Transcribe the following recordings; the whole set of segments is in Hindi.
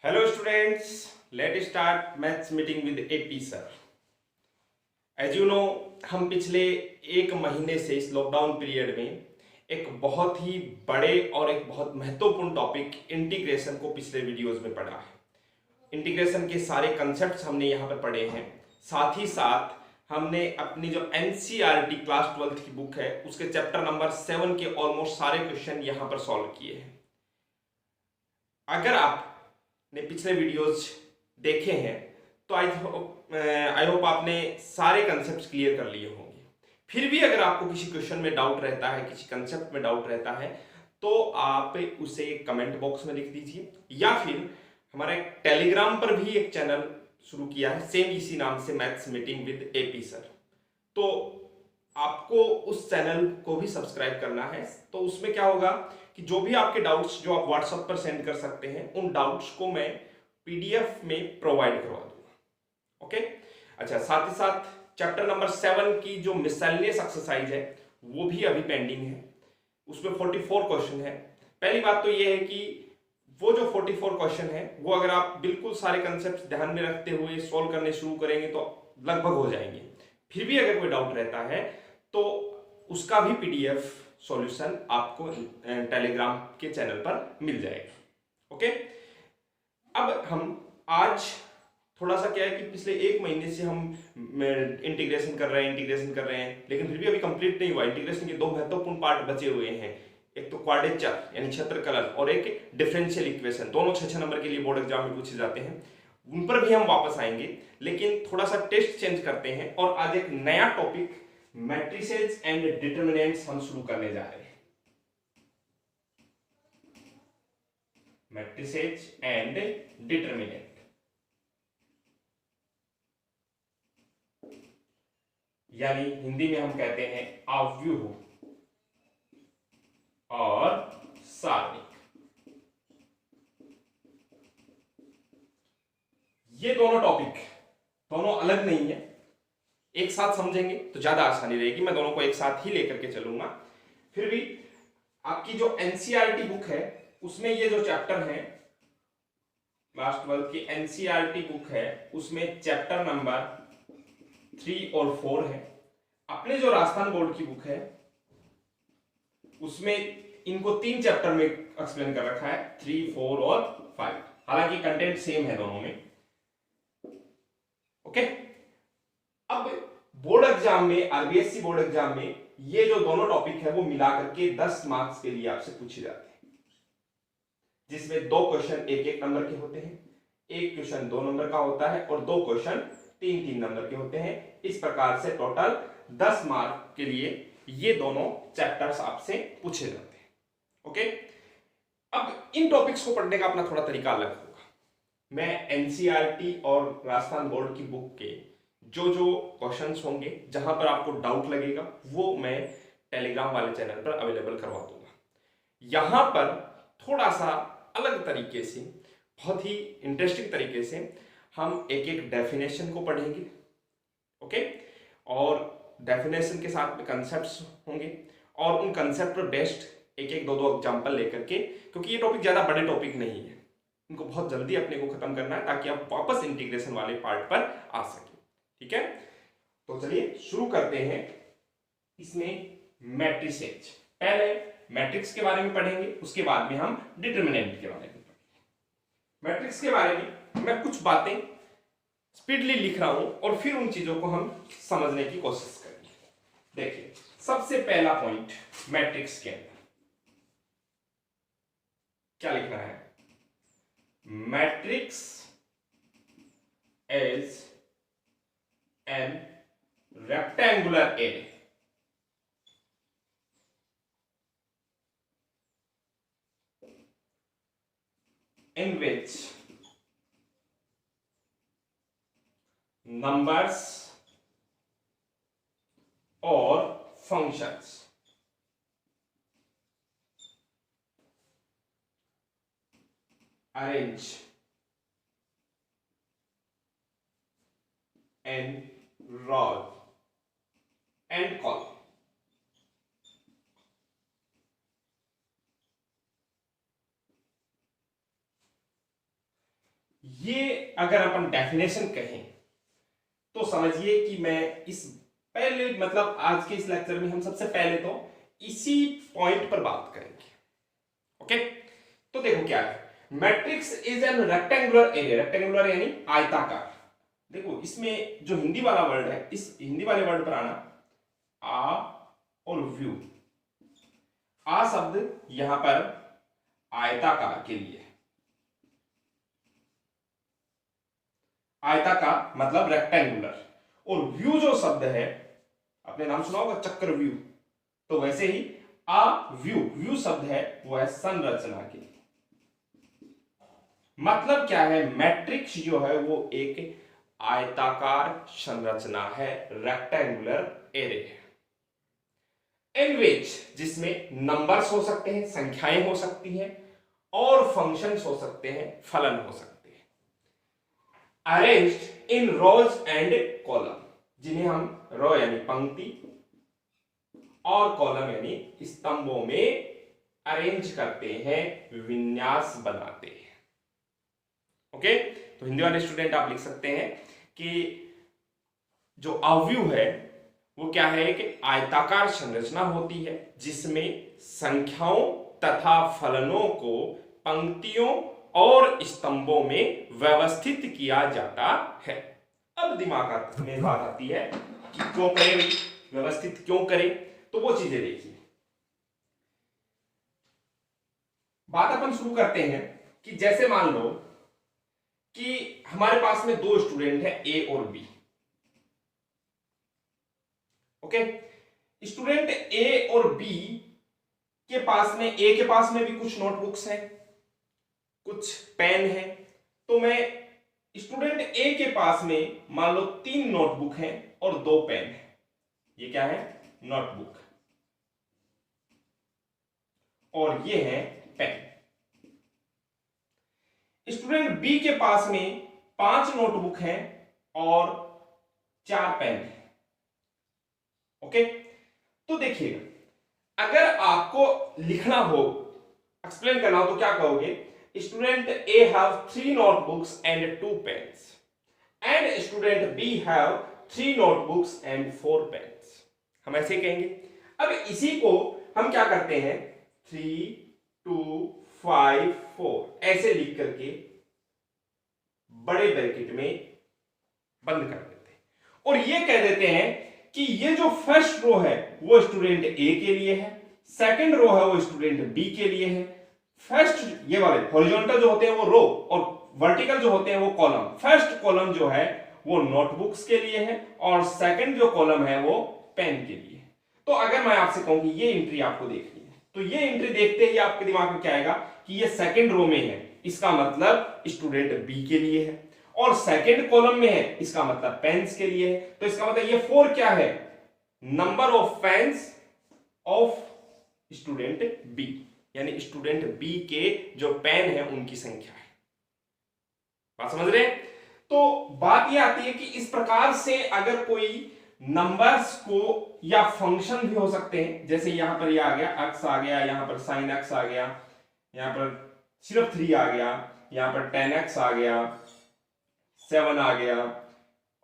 Hello students, let's start maths meeting with AP sir. As you know, हम पिछले एक महीने से इस लॉकडाउन पीरियड में एक बहुत ही बड़े और एक बहुत महत्वपूर्ण टॉपिक इंटीग्रेशन को पिछले वीडियोस में पढ़ा है। इंटीग्रेशन के सारे कंसेप्ट्स हमने यहाँ पर पढ़े हैं। साथ ही साथ हमने अपनी जो एनसीईआरटी क्लास 12th की बुक है उसके चैप्टर नंबर 7 के ऑलमोस्ट सारे क्वेश्चन यहाँ पर सॉल्व किए हैं। अगर आपने पिछले वीडियोस देखे हैं तो आई होप आपने सारे कंसेप्ट क्लियर कर लिए होंगे। फिर भी अगर आपको किसी क्वेश्चन में डाउट रहता है, किसी कंसेप्ट में डाउट रहता है, तो आप उसे कमेंट बॉक्स में लिख दीजिए या फिर हमारा एक टेलीग्राम पर भी एक चैनल शुरू किया है सेम इसी नाम से, maths meeting with AP sir. तो आपको उस चैनल को भी सब्सक्राइब करना है। तो उसमें क्या होगा कि जो भी आपके डाउट्स जो आप व्हाट्सएप पर सेंड कर सकते हैं, उन डाउट्स को मैं पीडीएफ में प्रोवाइड करवा दूंगा। ओके, अच्छा, साथ ही साथ चैप्टर नंबर 7 की जो मिसलेनियस एक्सरसाइज है वो भी अभी पेंडिंग है। उसमें 44 क्वेश्चन है। पहली बात तो ये है कि वो जो 44 क्वेश्चन है वो अगर आप बिल्कुल सारे कंसेप्ट ध्यान में रखते हुए सॉल्व करने शुरू करेंगे तो लगभग हो जाएंगे। फिर भी अगर कोई डाउट रहता है तो उसका भी पीडीएफ सॉल्यूशन आपको टेलीग्राम के चैनल पर मिल जाएगा। ओके, अब हम आज थोड़ा सा क्या है कि पिछले एक महीने से हम इंटीग्रेशन कर रहे हैं, लेकिन फिर भी अभी कंप्लीट नहीं हुआ। इंटीग्रेशन के दो महत्वपूर्ण पार्ट बचे हुए हैं, एक तो क्वाड्रेचर यानी क्षेत्रकलन और एक डिफरेंशियल इक्वेशन। दोनों 6 नंबर के लिए बोर्ड एग्जाम में पूछे जाते हैं, उन पर भी हम वापस आएंगे। लेकिन थोड़ा सा टेस्ट चेंज करते हैं और आज एक नया टॉपिक मैट्रिसेस एंड डिटरमिनेंट्स हम शुरू करने जा रहे हैं। मैट्रिसेस एंड डिटरमिनेंट यानी हिंदी में हम कहते हैं आव्यूह और सारणिक। ये दोनों टॉपिक दोनों अलग नहीं है, एक साथ समझेंगे तो ज्यादा आसानी रहेगी। मैं दोनों को एक साथ ही लेकर के चलूंगा। फिर भी आपकी जो एनसीईआरटी बुक है उसमें ये जो चैप्टर है, क्लास 12 की एनसीईआरटी बुक है, उसमें चैप्टर नंबर 3 और 4 है। अपने जो राजस्थान बोर्ड की बुक है उसमें इनको 3 चैप्टर में एक्सप्लेन कर रखा है, 3, 4 और 5। हालांकि कंटेंट सेम है दोनों में। ओके, अब बोर्ड एग्जाम में, आरबीएससी बोर्ड एग्जाम में ये जो दोनों टॉपिक है वो मिलाकर के 10 मार्क्स के लिए आपसे पूछे जाते हैं, जिसमें 2 क्वेश्चन 1-1 नंबर के होते हैं, एक क्वेश्चन 2 नंबर का होता है और 2 क्वेश्चन 3-3 नंबर के होते हैं। इस प्रकार से टोटल 10 मार्क के लिए ये दोनों चैप्टर्स आपसे पूछे जाते हैं। ओके, अब इन टॉपिक्स को पढ़ने का अपना थोड़ा तरीका अलग होगा। मैं एनसीईआरटी और राजस्थान बोर्ड की बुक के जो जो क्वेश्चंस होंगे, जहां पर आपको डाउट लगेगा, वो मैं टेलीग्राम वाले चैनल पर अवेलेबल करवा दूंगा। यहां पर थोड़ा सा अलग तरीके से, बहुत ही इंटरेस्टिंग तरीके से हम एक एक डेफिनेशन को पढ़ेंगे। ओके, और डेफिनेशन के साथ में कंसेप्ट्स होंगे और उन कंसेप्ट पर बेस्ड एक एक दो एग्जांपल लेकर के, क्योंकि ये टॉपिक ज्यादा बड़े टॉपिक नहीं है, इनको बहुत जल्दी अपने को खत्म करना है ताकि आप वापस इंटीग्रेशन वाले पार्ट पर आ सके। ठीक है, तो चलिए शुरू करते हैं। इसमें मैट्रिसेस, पहले मैट्रिक्स के बारे में पढ़ेंगे, उसके बाद में हम डिटरमिनेंट के बारे में पढ़ेंगे। मैट्रिक्स के बारे में मैं कुछ बातें स्पीडली लिख रहा हूं और फिर उन चीजों को हम समझने की कोशिश करेंगे। देखिए, सबसे पहला पॉइंट मैट्रिक्स के अंदर क्या लिखना है? Matrix is an rectangular array in which numbers or functions arrange in row and column. ये अगर अपन डेफिनेशन कहें तो समझिए कि मैं इस पहले मतलब आज के इस लेक्चर में हम सबसे पहले तो इसी पॉइंट पर बात करेंगे। ओके, तो देखो क्या है, matrix is an rectangular area, rectangular यानी आयताकार। देखो इसमें जो हिंदी वाला वर्ड है, इस हिंदी वाले वर्ड पर आना आ और व्यू। आ शब्द यहां पर आयताकार के लिए, आयताकार मतलब रेक्टेंगुलर, और व्यू जो शब्द है आपने नाम सुना होगा चक्र व्यू, तो वैसे ही आ व्यू, व्यू शब्द है वो है संरचना के लिए। मतलब क्या है, मैट्रिक्स जो है वो एक आयताकार संरचना है, रेक्टेंगुलर एरे है, इन विच जिसमें नंबर्स हो सकते हैं, संख्याएं हो सकती हैं, और फंक्शंस हो सकते हैं, फलन हो सकते हैं, arranged in rows and column, जिन्हें हम रो यानी पंक्ति और कॉलम यानी स्तंभों में अरेंज करते हैं, विन्यास बनाते हैं। ओके, तो हिंदी वाले स्टूडेंट आप लिख सकते हैं कि जो अव्यू है वो क्या है कि आयताकार संरचना होती है जिसमें संख्याओं तथा फलनों को पंक्तियों और स्तंभों में व्यवस्थित किया जाता है। अब दिमाग में बात आती है कि क्यों करें, व्यवस्थित क्यों करें, तो वो चीजें देखिए। बात अपन शुरू करते हैं कि जैसे मान लो कि हमारे पास में दो स्टूडेंट हैं ए और बी। ओके, स्टूडेंट ए और बी के पास में, ए के पास में भी कुछ नोटबुक्स हैं, कुछ पेन है, तो मैं स्टूडेंट ए के पास में मान लो 3 नोटबुक हैं और 2 पेन है। ये क्या है, नोटबुक, और ये है पेन। स्टूडेंट बी के पास में 5 नोटबुक हैं और 4 पेन है। ओके, तो देखिएगा, अगर आपको लिखना हो, एक्सप्लेन करना हो, तो क्या कहोगे, student A have 3 notebooks and 2 pens and student B have 3 notebooks and 4 pens. हम ऐसे कहेंगे। अब इसी को हम क्या करते हैं, 3 2 5 4 ऐसे लिख करके बड़े ब्रैकेट में बंद कर देते हैं, और ये कह देते हैं कि ये जो फर्स्ट रो है वो स्टूडेंट ए के लिए है, सेकंड रो है वो स्टूडेंट बी के लिए है। फर्स्ट ये वाले हॉरिजॉन्टल जो होते हैं वो रो, और वर्टिकल जो होते हैं वो कॉलम। फर्स्ट कॉलम जो है वो नोटबुक्स के लिए है, और सेकंड जो कॉलम है वो पेन के लिए। तो अगर मैं आपसे कहूं कि ये एंट्री आपको देखनी है, तो ये एंट्री देखते ही आपके दिमाग में क्या आएगा कि ये सेकंड रो में है, इसका मतलब स्टूडेंट बी के लिए है, और सेकंड कॉलम में है, इसका मतलब पेन्स के लिए है। तो इसका मतलब ये 4 क्या है, number of pens of student B, यानी स्टूडेंट बी के जो पेन है उनकी संख्या है। बात समझ रहे हैं? तो बात ये आती है कि इस प्रकार से अगर कोई नंबर्स को, या फंक्शन भी हो सकते हैं, जैसे यहां पर ये आ गया x आ गया, यहां पर sin x आ गया, यहां पर सिर्फ 3 आ गया, यहां पर 10x आ गया, 7 आ गया,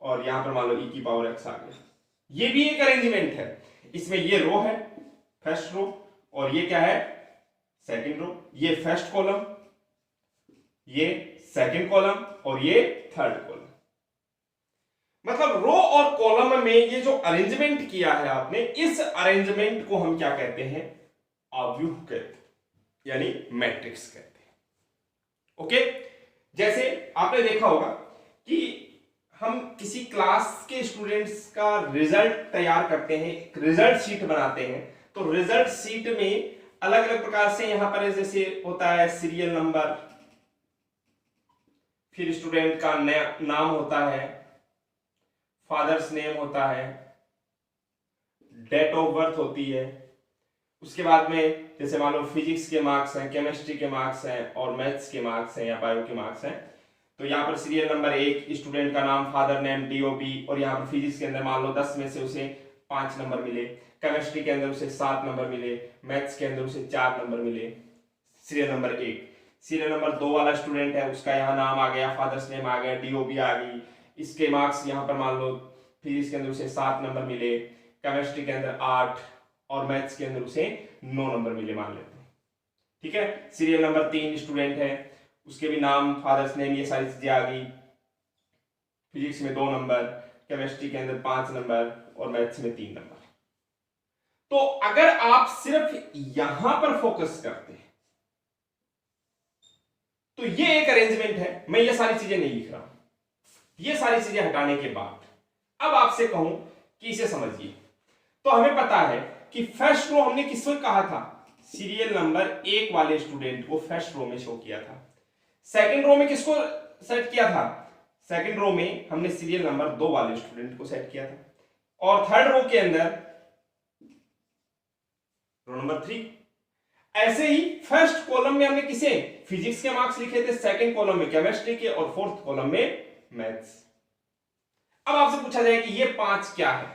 और यहां पर मान लो e की पावर x आ गया। ये भी एक अरेंजमेंट है। इसमें ये रो है, फर्स्ट रो, और ये क्या है, सेकंड रो। ये फर्स्ट कॉलम, ये सेकंड कॉलम, और ये थर्ड कॉलम। मतलब रो और कॉलम में ये जो अरेंजमेंट किया है आपने, इस अरेंजमेंट को हम क्या कहते हैं, अव्यूह कहते हैं, यानी मैट्रिक्स कहते हैं। ओके, जैसे आपने देखा होगा कि हम किसी क्लास के स्टूडेंट्स का रिजल्ट तैयार करते हैं, एक रिजल्ट शीट बनाते हैं, तो रिजल्ट शीट में अलग अलग प्रकार से यहां पर जैसे होता है सीरियल नंबर, फिर स्टूडेंट का नाम होता है, फादर्स नेम होता है, डेट ऑफ बर्थ होती है, उसके बाद में जैसे मान लो फिजिक्स के मार्क्स हैं, केमिस्ट्री के मार्क्स हैं, और मैथ्स के मार्क्स हैं, या बायो के मार्क्स हैं। तो यहाँ पर सीरियल नंबर 1, स्टूडेंट का नाम, फादर नेम, डीओपी, और यहाँ पर फिजिक्स के अंदर मान लो 10 में से उसे 5 नंबर मिले, केमिस्ट्री के अंदर उसे 7 नंबर मिले, मैथ्स के अंदर उसे 4 नंबर मिले, सीरियल नंबर 1। सीरियल नंबर 2 वाला स्टूडेंट है, उसका यहाँ नाम आ गया, फादर्स नेम आ गया, डीओबी आ गई, इसके मार्क्स यहाँ पर मान लो फिजिक्स के अंदर उसे 7 नंबर मिले, केमिस्ट्री के अंदर 8 और मैथ्स के अंदर उसे 9 नंबर मिले मान लेते हैं। ठीक है, सीरियल नंबर 3 स्टूडेंट है, उसके भी नाम, फादर्स नेम, ये सारी चीजें आ गई, फिजिक्स में 2 नंबर, केमिस्ट्री के अंदर 5 नंबर और मैथ्स में 3 नंबर। तो अगर आप सिर्फ यहां पर फोकस करते हैं तो ये एक अरेंजमेंट है, मैं ये सारी चीजें नहीं लिख रहा हूं। ये सारी चीजें हटाने के बाद अब आपसे कहूं कि इसे समझिए, तो हमें पता है कि फर्स्ट रो हमने किसको कहा था, सीरियल नंबर 1 वाले स्टूडेंट को फर्स्ट रो में शो किया था। सेकंड रो में किसको सेट किया था, सेकंड रो में हमने सीरियल नंबर 2 वाले स्टूडेंट को सेट किया था, और थर्ड रो के अंदर रो नंबर 3। ऐसे ही फर्स्ट कॉलम में हमने किसे, फिजिक्स के मार्क्स लिखे थे, सेकंड कॉलम में केमिस्ट्री के और फोर्थ कॉलम में मैथ्स। अब आपसे पूछा जाए कि ये 5 क्या है,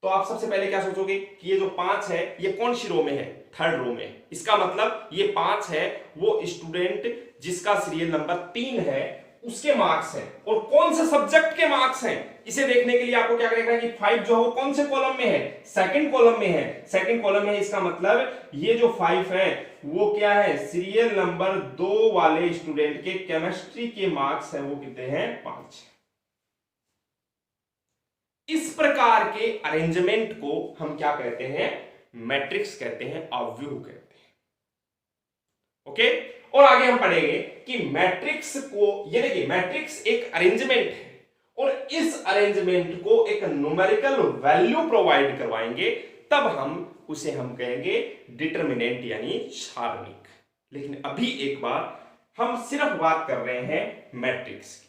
तो आप सबसे पहले क्या सोचोगे कि ये जो 5 है ये कौन सी रो में है, थर्ड रो में। इसका मतलब ये 5 है वो स्टूडेंट जिसका सीरियल नंबर 3 है उसके मार्क्स हैं, और कौन से सब्जेक्ट के मार्क्स हैं इसे देखने के लिए आपको क्या करना है कि 5 जो है वो कौन से कॉलम में है, सेकंड कॉलम में है, सेकंड कॉलम में है। इसका मतलब ये जो 5 है वो क्या है, सीरियल नंबर 2 वाले स्टूडेंट के केमिस्ट्री के मार्क्स है वो कितने हैं, 5। इस प्रकार के अरेंजमेंट को हम क्या कहते हैं, मैट्रिक्स कहते हैं, अव्यूह कहते हैं। ओके, और आगे हम पढ़ेंगे कि मैट्रिक्स को, ये देखिए मैट्रिक्स एक अरेंजमेंट है और इस अरेंजमेंट को एक न्यूमेरिकल वैल्यू प्रोवाइड करवाएंगे, तब हम उसे हम कहेंगे डिटर्मिनेंट यानी सारणिक। लेकिन अभी एक बार हम सिर्फ बात कर रहे हैं मैट्रिक्स की।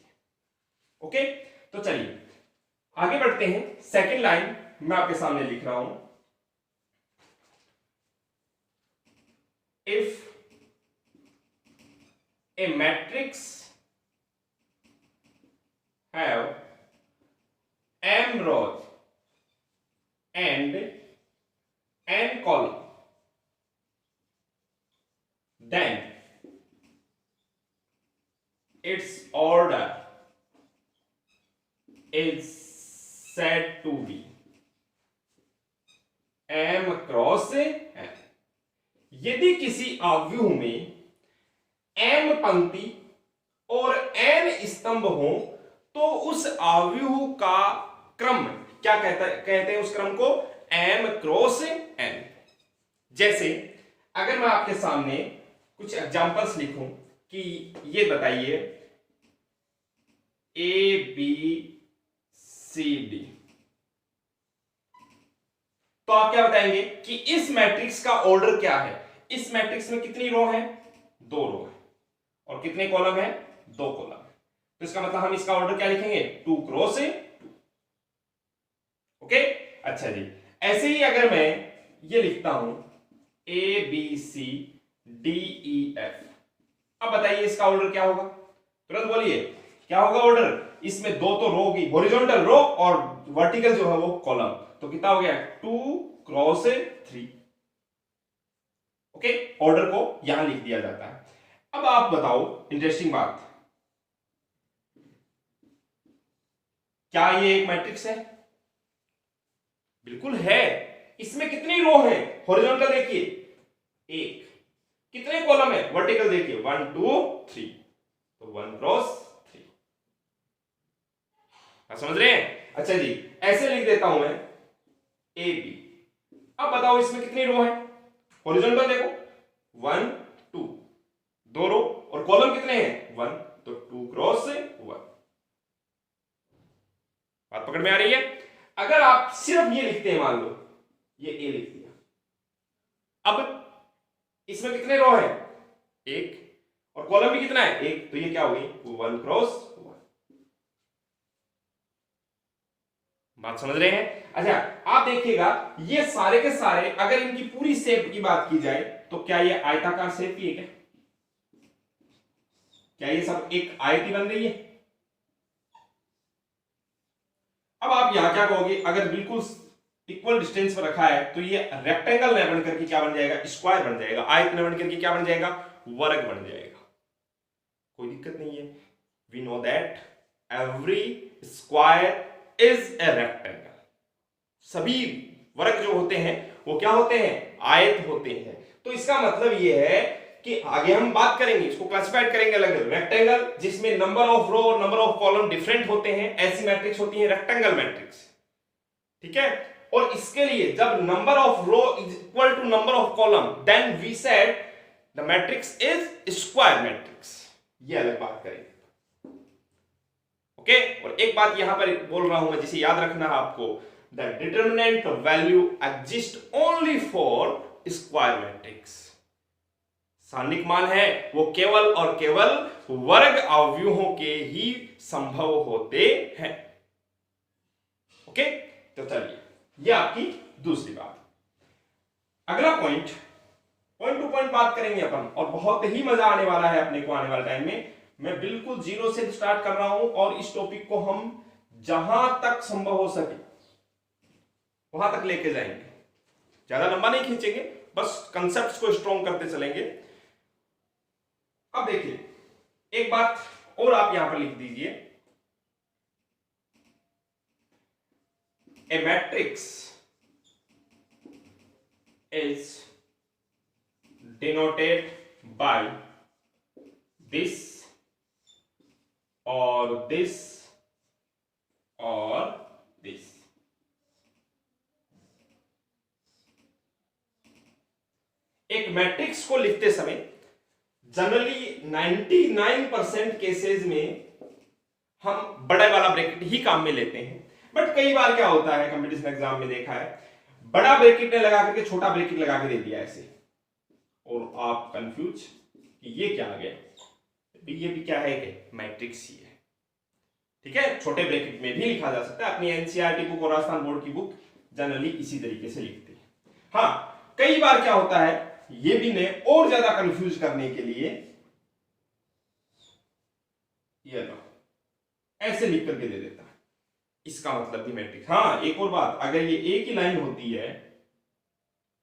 ओके, तो चलिए आगे बढ़ते हैं। सेकंड लाइन मैं आपके सामने लिख रहा हूं, if a matrix have m rows and n column, then its order is said to be m cross n। यदि किसी अव्यूह में m पंक्ति और n स्तंभ हो तो उस अव्यूह का क्रम क्या कहते हैं, उस क्रम को m क्रॉस n। जैसे अगर मैं आपके सामने कुछ एग्जांपल्स लिखूं कि ये बताइए A B C D, तो आप क्या बताएंगे कि इस मैट्रिक्स का ऑर्डर क्या है। इस मैट्रिक्स में कितनी रो है, 2 रो है, और कितने कॉलम है, 2 कॉलम है। तो इसका मतलब हम इसका ऑर्डर क्या लिखेंगे, 2 क्रॉस 2। ओके, अच्छा जी। ऐसे ही अगर मैं ये लिखता हूं A B C D E F, अब बताइए इसका ऑर्डर क्या होगा, तुरंत बोलिए क्या होगा ऑर्डर। इसमें 2 तो रो होगी, हॉरिजॉन्टल रो, और वर्टिकल जो है वो कॉलम, तो कितना हो गया, 2 क्रॉस 3। ओके, ऑर्डर को यहां लिख दिया जाता है। अब आप बताओ इंटरेस्टिंग बात, क्या ये एक मैट्रिक्स है, बिल्कुल है। इसमें कितनी रो है, हॉरिजॉन्टल देखिए 1, कितने कॉलम है, वर्टिकल देखिए 1 2 3, तो 1 क्रॉस 3। समझ रहे हैं, अच्छा जी। ऐसे लिख देता हूं मैं ए बी। अब बताओ इसमें कितनी रो है, हॉरिजॉन्टल देखो 1 2, 2 रो, और कॉलम कितने हैं 1, तो 2 क्रॉस 1। बात पकड़ में आ रही है। अगर आप सिर्फ ये लिखते हैं, मान लो ये ए लिख दिया, अब इसमें कितने रो है, 1, और कॉलम भी कितना है 1, तो ये क्या होगी 1 क्रॉस 1। बात समझ रहे हैं। अच्छा, आप देखिएगा ये सारे के सारे, अगर इनकी पूरी शेप की बात की जाए तो क्या ये आयताकार शेप की है, क्या ये सब एक आयत ही बन रही है। अब आप यहां क्या कहोगे, अगर बिल्कुल इक्वल डिस्टेंस पर रखा है तो ये रेक्टेंगल न बन करके क्या बन जाएगा, स्क्वायर बन जाएगा। आयत न बन करके क्या बन जाएगा, वर्ग बन जाएगा। कोई दिक्कत नहीं है। We know that every square is a rectangle. सभी वर्ग जो होते हैं वो क्या होते हैं, आयत होते हैं। तो इसका मतलब ये है कि आगे हम बात करेंगे, इसको क्लासिफाइड करेंगे अलग अलग। रेक्टेंगल जिसमें नंबर ऑफ रो और नंबर ऑफ कॉलम डिफरेंट होते हैं, ऐसी मैट्रिक्स होती है रेक्टेंगल मैट्रिक्स, ठीक है। और इसके लिए जब number of row is equal to number of column, then we said the matrix is square matrix. ये अलग बात करेंगे, ओके। और एक बात यहां पर बोल रहा हूं मैं, जिसे याद रखना है आपको, the determinant value exist only for square matrix. सारणिक मान है वो केवल और केवल वर्ग अवयवों के ही संभव होते हैं, ओके। तो चलिए, ये आपकी दूसरी बात। अगला पॉइंट टू पॉइंट बात करेंगे अपन, और बहुत ही मजा आने वाला है अपने को आने वाले टाइम में। मैं बिल्कुल जीरो से स्टार्ट कर रहा हूं और इस टॉपिक को हम जहां तक संभव हो सके वहां तक लेके जाएंगे। ज्यादा लंबा नहीं खींचेंगे, बस कंसेप्ट्स को स्ट्रॉन्ग करते चलेंगे। अब देखिए, एक बात और आप यहां पर लिख दीजिए, A matrix is denoted by this or this or this। एक मैट्रिक्स को लिखते समय जनरली 99% केसेस में हम बड़ा वाला ब्रैकेट ही काम में लेते हैं। बट कई बार क्या होता है, कंपटीशन एग्जाम में देखा है, बड़ा ब्रैकेट ने लगा करके छोटा ब्रैकेट लगा के दे दिया ऐसे, और आप कंफ्यूज कि ये क्या आ गया। ये भी क्या है कि मैट्रिक्स ही है, ठीक है। छोटे ब्रैकेट में भी लिखा जा सकता है। अपनी एनसीईआरटी बुक और राजस्थान बोर्ड की बुक जनरली इसी तरीके से लिखते हैं। हाँ, कई बार क्या होता है, ये भी ने और ज्यादा कंफ्यूज करने के लिए ये लो ऐसे लिख करके दे देता है, इसका मतलब भी मैट्रिक्स। हाँ, एक और बात, अगर ये एक ही लाइन होती है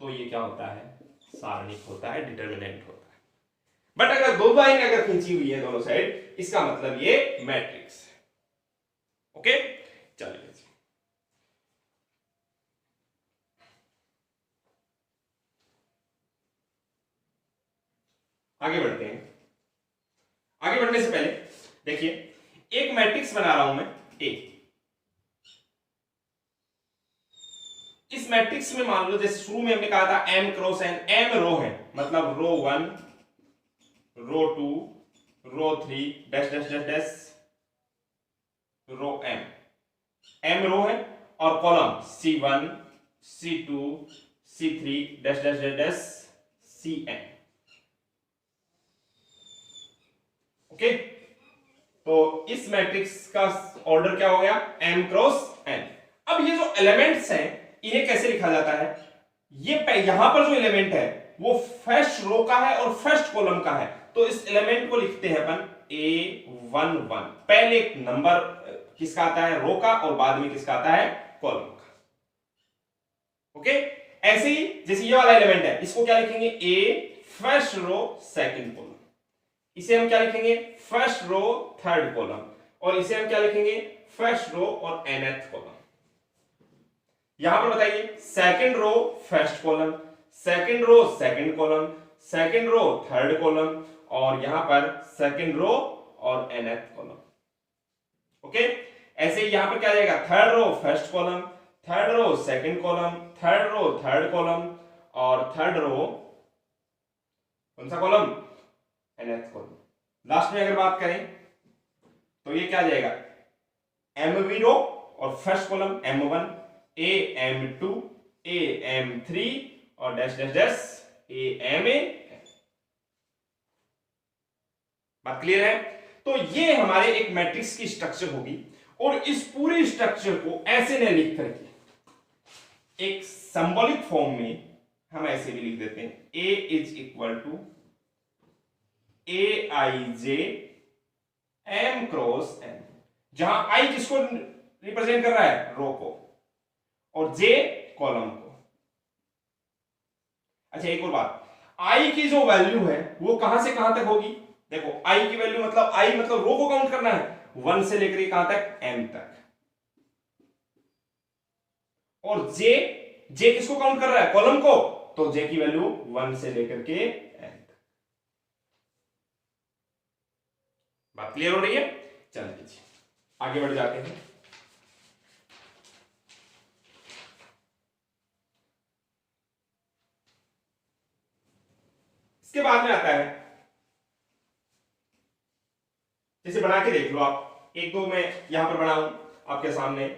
तो ये क्या होता है, सारणिक होता है, डिटरमिनेंट होता है। बट अगर दो लाइन अगर खींची हुई है दोनों साइड, इसका मतलब ये मैट्रिक्स है, ओके। चलिए, आगे बढ़ते हैं। आगे बढ़ने से पहले देखिए, एक मैट्रिक्स बना रहा हूं मैं ए। इस मैट्रिक्स में मान लो, जैसे शुरू में हमने कहा था m क्रॉस n, m रो है, मतलब रो 1, रो 2, रो 3 डैश डैश डैश डैश रो m रो है, और column c1, c2, c3 dash dash dash dash cn, okay. तो इस मैट्रिक्स का ऑर्डर क्या हो गया, m क्रॉस n। अब ये जो एलिमेंट्स हैं इन्हें कैसे लिखा जाता है, ये यहां पर जो एलिमेंट है वो फर्स्ट रो का है और फर्स्ट कॉलम का है, तो इस एलिमेंट को लिखते हैं अपन a11। पहले एक नंबर किसका आता है, रो का, और बाद में किसका आता है, कॉलम का, ओके। ऐसे ही जैसे ये वाला एलिमेंट है, इसको क्या लिखेंगे, a first row second column, इसे हम क्या लिखेंगे, फर्स्ट रो थर्ड कॉलम, और इसे हम क्या लिखेंगे, फर्स्ट रो और nth कॉलम। यहां पर बताइए, second row first column, second row second column, second row third column, और यहां पर सेकंड रो और nth कॉलम, ओके। ऐसे ही यहां पर क्या जाएगा, third row first column, third row second column, third row third column, और थर्ड रो कौन सा कॉलम, nth कॉलम। लास्ट में अगर बात करें तो ये क्या जाएगा, mv रो और first column m1, am2, am3 और डैश डैश डैश ama। बात क्लियर है। तो ये हमारे एक मैट्रिक्स की स्ट्रक्चर होगी, और इस पूरे स्ट्रक्चर को ऐसे न लिख करके एक सिंबॉलिक फॉर्म में हम ऐसे भी लिख देते हैं, a is equal to aij m cross n, जहां i किसको रिप्रेजेंट कर रहा है, रो को, और j कॉलम को। अच्छा, एक और बात, i की जो वैल्यू है वो कहां से कहां तक होगी, देखो आई की वैल्यू मतलब आई मतलब रो को काउंट करना है 1 से लेकर कहां तक m तक, और जे जे किसको काउंट कर रहा है कॉलम को, तो जे की वैल्यू 1 से लेकर के n तक। बात क्लियर हो रही है? चल लीजिए आगे बढ़ जाते हैं। इसके बाद में आता है, जैसे बना के देख लो आप, एक दो मैं यहां पर बनाऊं आपके सामने,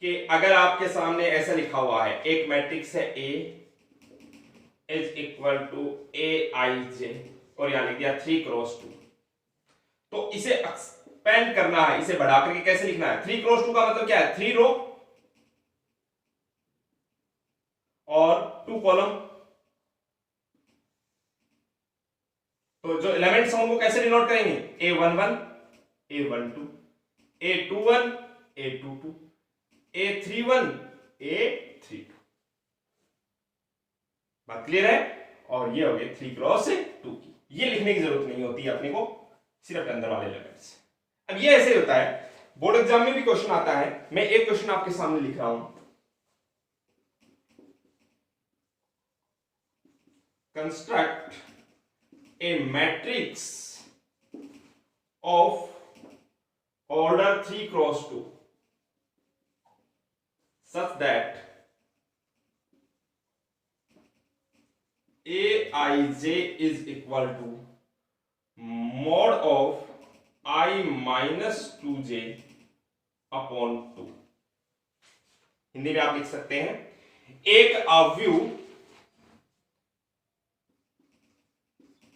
कि अगर आपके सामने ऐसा लिखा हुआ है एक मैट्रिक्स है A is equal to AIJ और यहां लिख दिया 3 क्रॉस 2, तो इसे एक्सपेंड करना है, इसे बढ़ा करके कैसे लिखना है, 3 क्रॉस 2 का मतलब क्या है 3 रो और 2 कॉलम, तो जो एलिमेंट्स हैं उनको कैसे डिनोट करेंगे, A11 A12 A21 A22 A31 A32। बात क्लियर है? और ये हो गए 3 क्रॉस 2 की, ये लिखने की जरूरत नहीं होती है अपने को, सिर्फ अंदर वाले एलिमेंट्स। अब ये ऐसे होता है, बोर्ड एग्जाम में भी क्वेश्चन आता है, मैं एक क्वेश्चन आपके सामने लिख रहा हूं, construct A matrix of order 3 cross 2 such that Aij is equal to mod of I minus 2j upon 2। Hindi में आप लिख सकते हैं, एक अवयव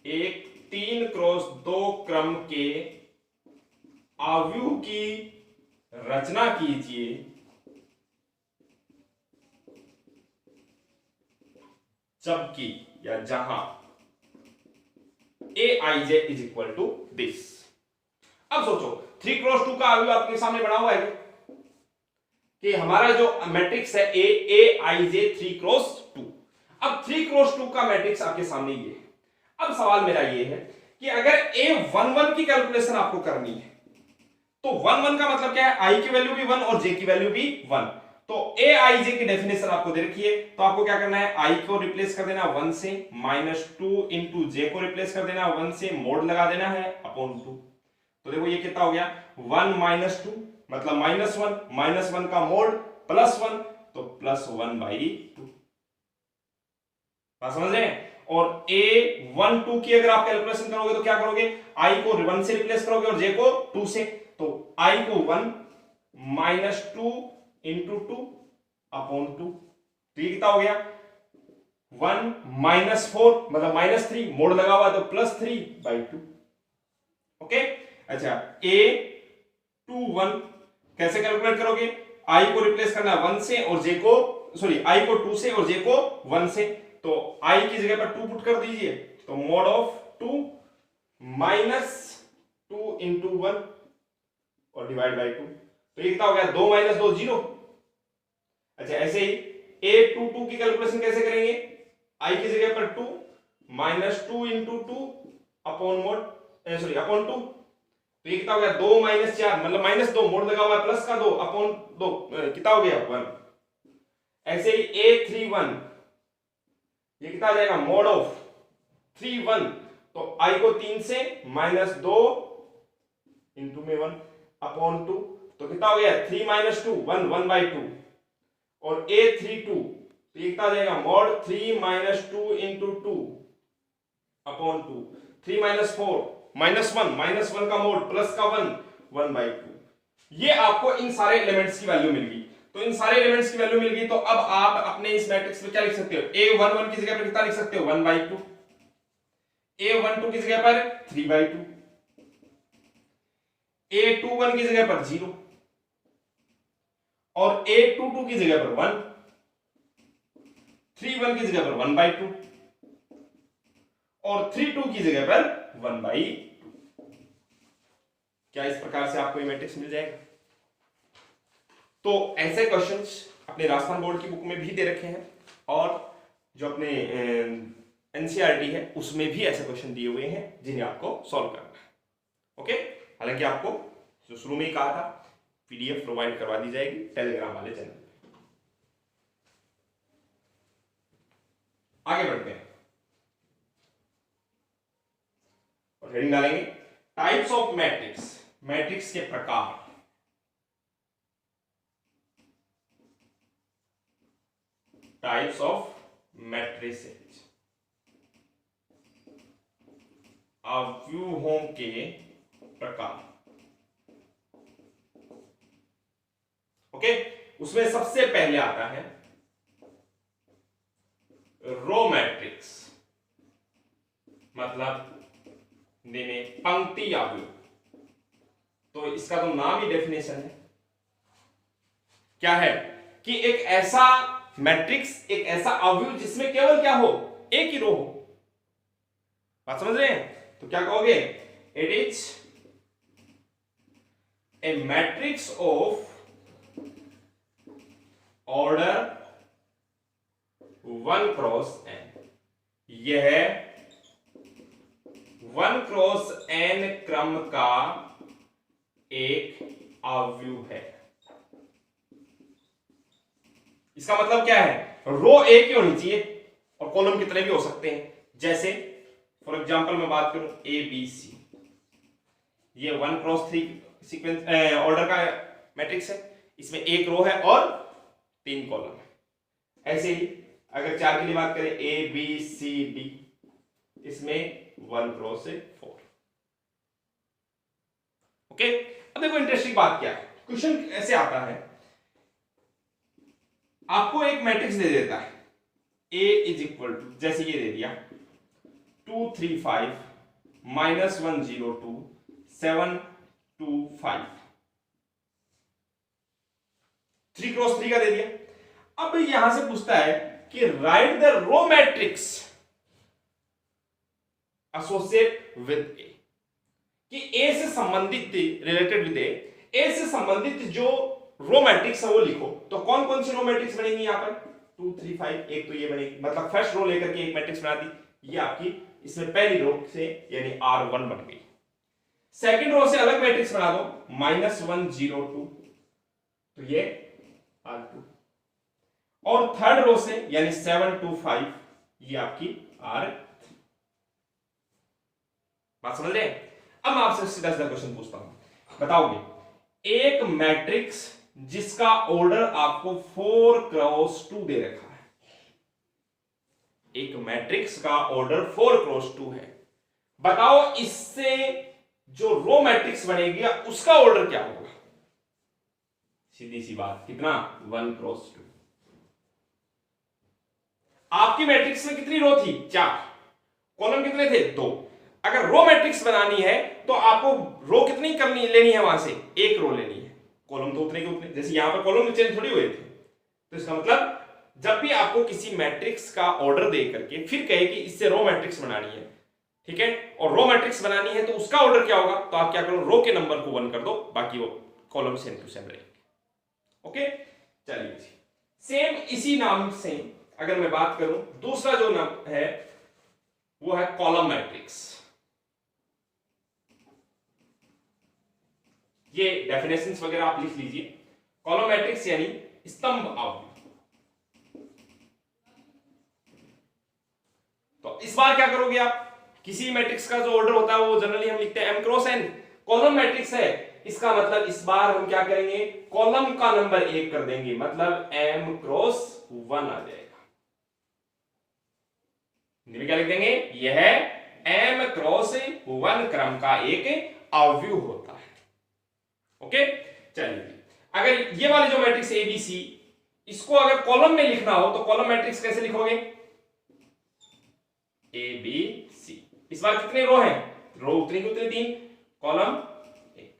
एक 3 क्रॉस 2 क्रम के अवयव की रचना कीजिए जबकि या जहां Aij is equal to this. अब सोचो 3 क्रॉस 2 का अवयव आपके सामने बना हुआ है कि हमारा जो मैट्रिक्स है Aij 3 क्रॉस 2। अब 3 क्रॉस 2 का मैट्रिक्स आपके सामने ये है। अब सवाल मेरा ये है कि अगर A11 की कैलकुलेशन आपको करनी है तो 11 का मतलब क्या है, i की वैल्यू भी 1 और j की वैल्यू भी 1, तो Aij की डेफिनेशन आपको दे रखी है, तो आपको क्या करना है, i को रिप्लेस कर देना 1 से, -2 इंटू j को रिप्लेस कर देना 1 से, मोड लगा देना है अपॉन 2। तो देखो ये कितना हो गया 1 -2 मतलब -1, -1 का मोड +1 तो +1/2। बात समझ रहे हैं? और A12 की अगर आप कैलकुलेशन करोगे तो क्या करोगे, i को 1 से रिप्लेस करोगे और j को 2 से, तो i को 1 -2 इंटू 2 अपॉन 2, तो ये कितना हो गया 1 -4 मतलब -3, मोड लगा हुआ तो +3/2। ओके अच्छा, A21 कैसे कैलकुलेट करोगे, i को रिप्लेस करना 1 से और j को i को 2 से और j को 1 से, तो i की जगह पर 2 पुट कर दीजिए, तो मोड ऑफ 2 -2 इंटू 1 और डिवाइड बाई 2, तो ये कितना हो गया 2 - 2 0। अच्छा ऐसे ही A22 की कैलकुलेशन कैसे करेंगे, i की जगह पर 2 -2 इंटू 2 अपॉन अपॉन 2, तो ये कितना हो गया 2 - 4 मतलब -2, मोड लगा हुआ है प्लस का 2 अपॉन 2, कितना हो गया 1। ऐसे ही A31 ये कितना आ जाएगा, मोड ऑफ 3 1, तो i को 3 से -2 इंटू में 1 अपॉन 2, तो कितना हो गया 3 - 2 1 1/2, और A32 तो ये कितना आ जाएगा मोड 3 - 2 इंटू 2 अपॉन 2, 3 - 4 -1 का मोड प्लस का 1 1/2। ये आपको इन सारे एलिमेंट्स की वैल्यू मिल गई, तो इन सारे एलिमेंट्स की वैल्यू मिल गई, तो अब आप अपने इस मैट्रिक्स में क्या लिख सकते हो, A11 की जगह पर कितना लिख सकते हो 1/2, A12 की जगह पर 3/2, A21 की जगह पर 0 और A22 की जगह पर 1, 31 की जगह पर 1/2 और 32 की जगह पर 1/2। क्या इस प्रकार से आपको ये मैट्रिक्स मिल जाएगा? तो ऐसे क्वेश्चंस अपने राजस्थान बोर्ड की बुक में भी दे रखे हैं, और जो अपने एनसीईआरटी है उसमें भी ऐसे क्वेश्चन दिए हुए हैं जिन्हें आपको सॉल्व करना है। ओके, हालांकि आपको जो शुरू में ही कहा था पीडीएफ प्रोवाइड करवा दी जाएगी टेलीग्राम वाले चैनल पे। आगे बढ़ते हैं और हेडिंग डालेंगे टाइप्स ऑफ मैट्रिक्स, मैट्रिक्स के प्रकार। टाइप्स ऑफ मैट्रिसेस, अव्यूहों के प्रकार। ओके, उसमें सबसे पहले आता है रो मैट्रिक्स, मतलब में पंक्ति अवयव। तो इसका तो नाम ही डेफिनेशन है, क्या है कि एक ऐसा मैट्रिक्स, एक ऐसा अवयव जिसमें केवल क्या हो, एक ही रो हो। बात समझ रहे हैं? तो क्या कहोगे, it is a matrix of order 1 cross n। यह 1 क्रॉस n क्रम का एक अवयव है। इसका मतलब क्या है, रो एक ही होनी चाहिए और कॉलम कितने भी हो सकते हैं। जैसे फॉर एग्जांपल मैं बात करूं ए बी सी, ये 1 क्रॉस 3 सीक्वेंस ऑर्डर का मैट्रिक्स है, इसमें एक रो है और 3 कॉलम है। ऐसे ही अगर 4 के लिए बात करें ए बी सी डी, इसमें 1 क्रॉस से 4। ओके, अब देखो इंटरेस्टिंग बात क्या है, क्वेश्चन ऐसे आता है, आपको एक मैट्रिक्स दे देता है A इज इक्वल टू, जैसे ये दे दिया 2 3 5 -1 0 2 7 2 5, 3 क्रॉस 3 का दे दिया। अब यहां से पूछता है कि write the row matrix associate with A, कि ए से संबंधित, रिलेटेड विद ए से संबंधित जो रो मैट्रिक्स है वो लिखो। तो कौन कौन सी रो मैट्रिक्स बनेगी यहां पर, 2 3 5, एक तो ये बनेगी, मतलब फर्स्ट रो लेकर के एक मैट्रिक्स बना दी, ये आपकी इसमें पहली रो से यानी R1 बन गई। सेकंड रो से अलग मैट्रिक्स बना दो -1 0 2, तो ये R2, और थर्ड रो से यानी 7 2 5, ये आपकी R3। बात समझ रहे हैं? अब मैं आपसे सीधा सीधा क्वेश्चन पूछता हूं, बताओगे एक मैट्रिक्स जिसका ऑर्डर आपको 4 क्रॉस 2 दे रखा है, एक मैट्रिक्स का ऑर्डर 4 क्रॉस 2 है, बताओ इससे जो रो मैट्रिक्स बनेगी उसका ऑर्डर क्या होगा। सीधी सी बात, कितना, 1 क्रॉस 2। आपकी मैट्रिक्स में कितनी रो थी, 4, कॉलम कितने थे, 2। अगर रो मैट्रिक्स बनानी है तो आपको रो कितनी करनी लेनी है, वहां से एक रो लेनी है, कॉलम तो उतने के उतने। जैसे यहां पर कॉलम चेंज थोड़ी हुए थे, तो इसका मतलब जब भी आपको किसी मैट्रिक्स का ऑर्डर दे करके फिर कहे कि इससे रो मैट्रिक्स बनानी है, ठीक है, और रो मैट्रिक्स बनानी है तो उसका ऑर्डर क्या होगा, तो आप क्या करो, रो के नंबर को 1 कर दो, बाकी वो कॉलम सेम टू सेम रहेंगे। ओके, चलिए सेम इसी नाम से अगर मैं बात करूं, दूसरा जो नाम है वो है कॉलम मैट्रिक्स। ये डेफिनेशंस वगैरह आप लिख लीजिए। कॉलम मैट्रिक्स यानी स्तंभ अवयव। तो इस बार क्या करोगे आप, किसी मैट्रिक्स का जो ऑर्डर होता है वो जनरली हम लिखते हैं m cross n, column matrix है, इसका मतलब इस बार हम क्या करेंगे, कॉलम का नंबर 1 कर देंगे, मतलब m क्रॉस 1 आ जाएगा। क्या लिख देंगे, यह m क्रॉस 1 क्रम का एक अवयव होता है। ओके, चलिए अगर ये वाले जो मैट्रिक्स ए बी सी, इसको अगर कॉलम में लिखना हो तो कॉलम मैट्रिक्स कैसे लिखोगे, ए बी सी। इस बार कितने रो हैं, रो उतनी की उतनी 3, कॉलम 1।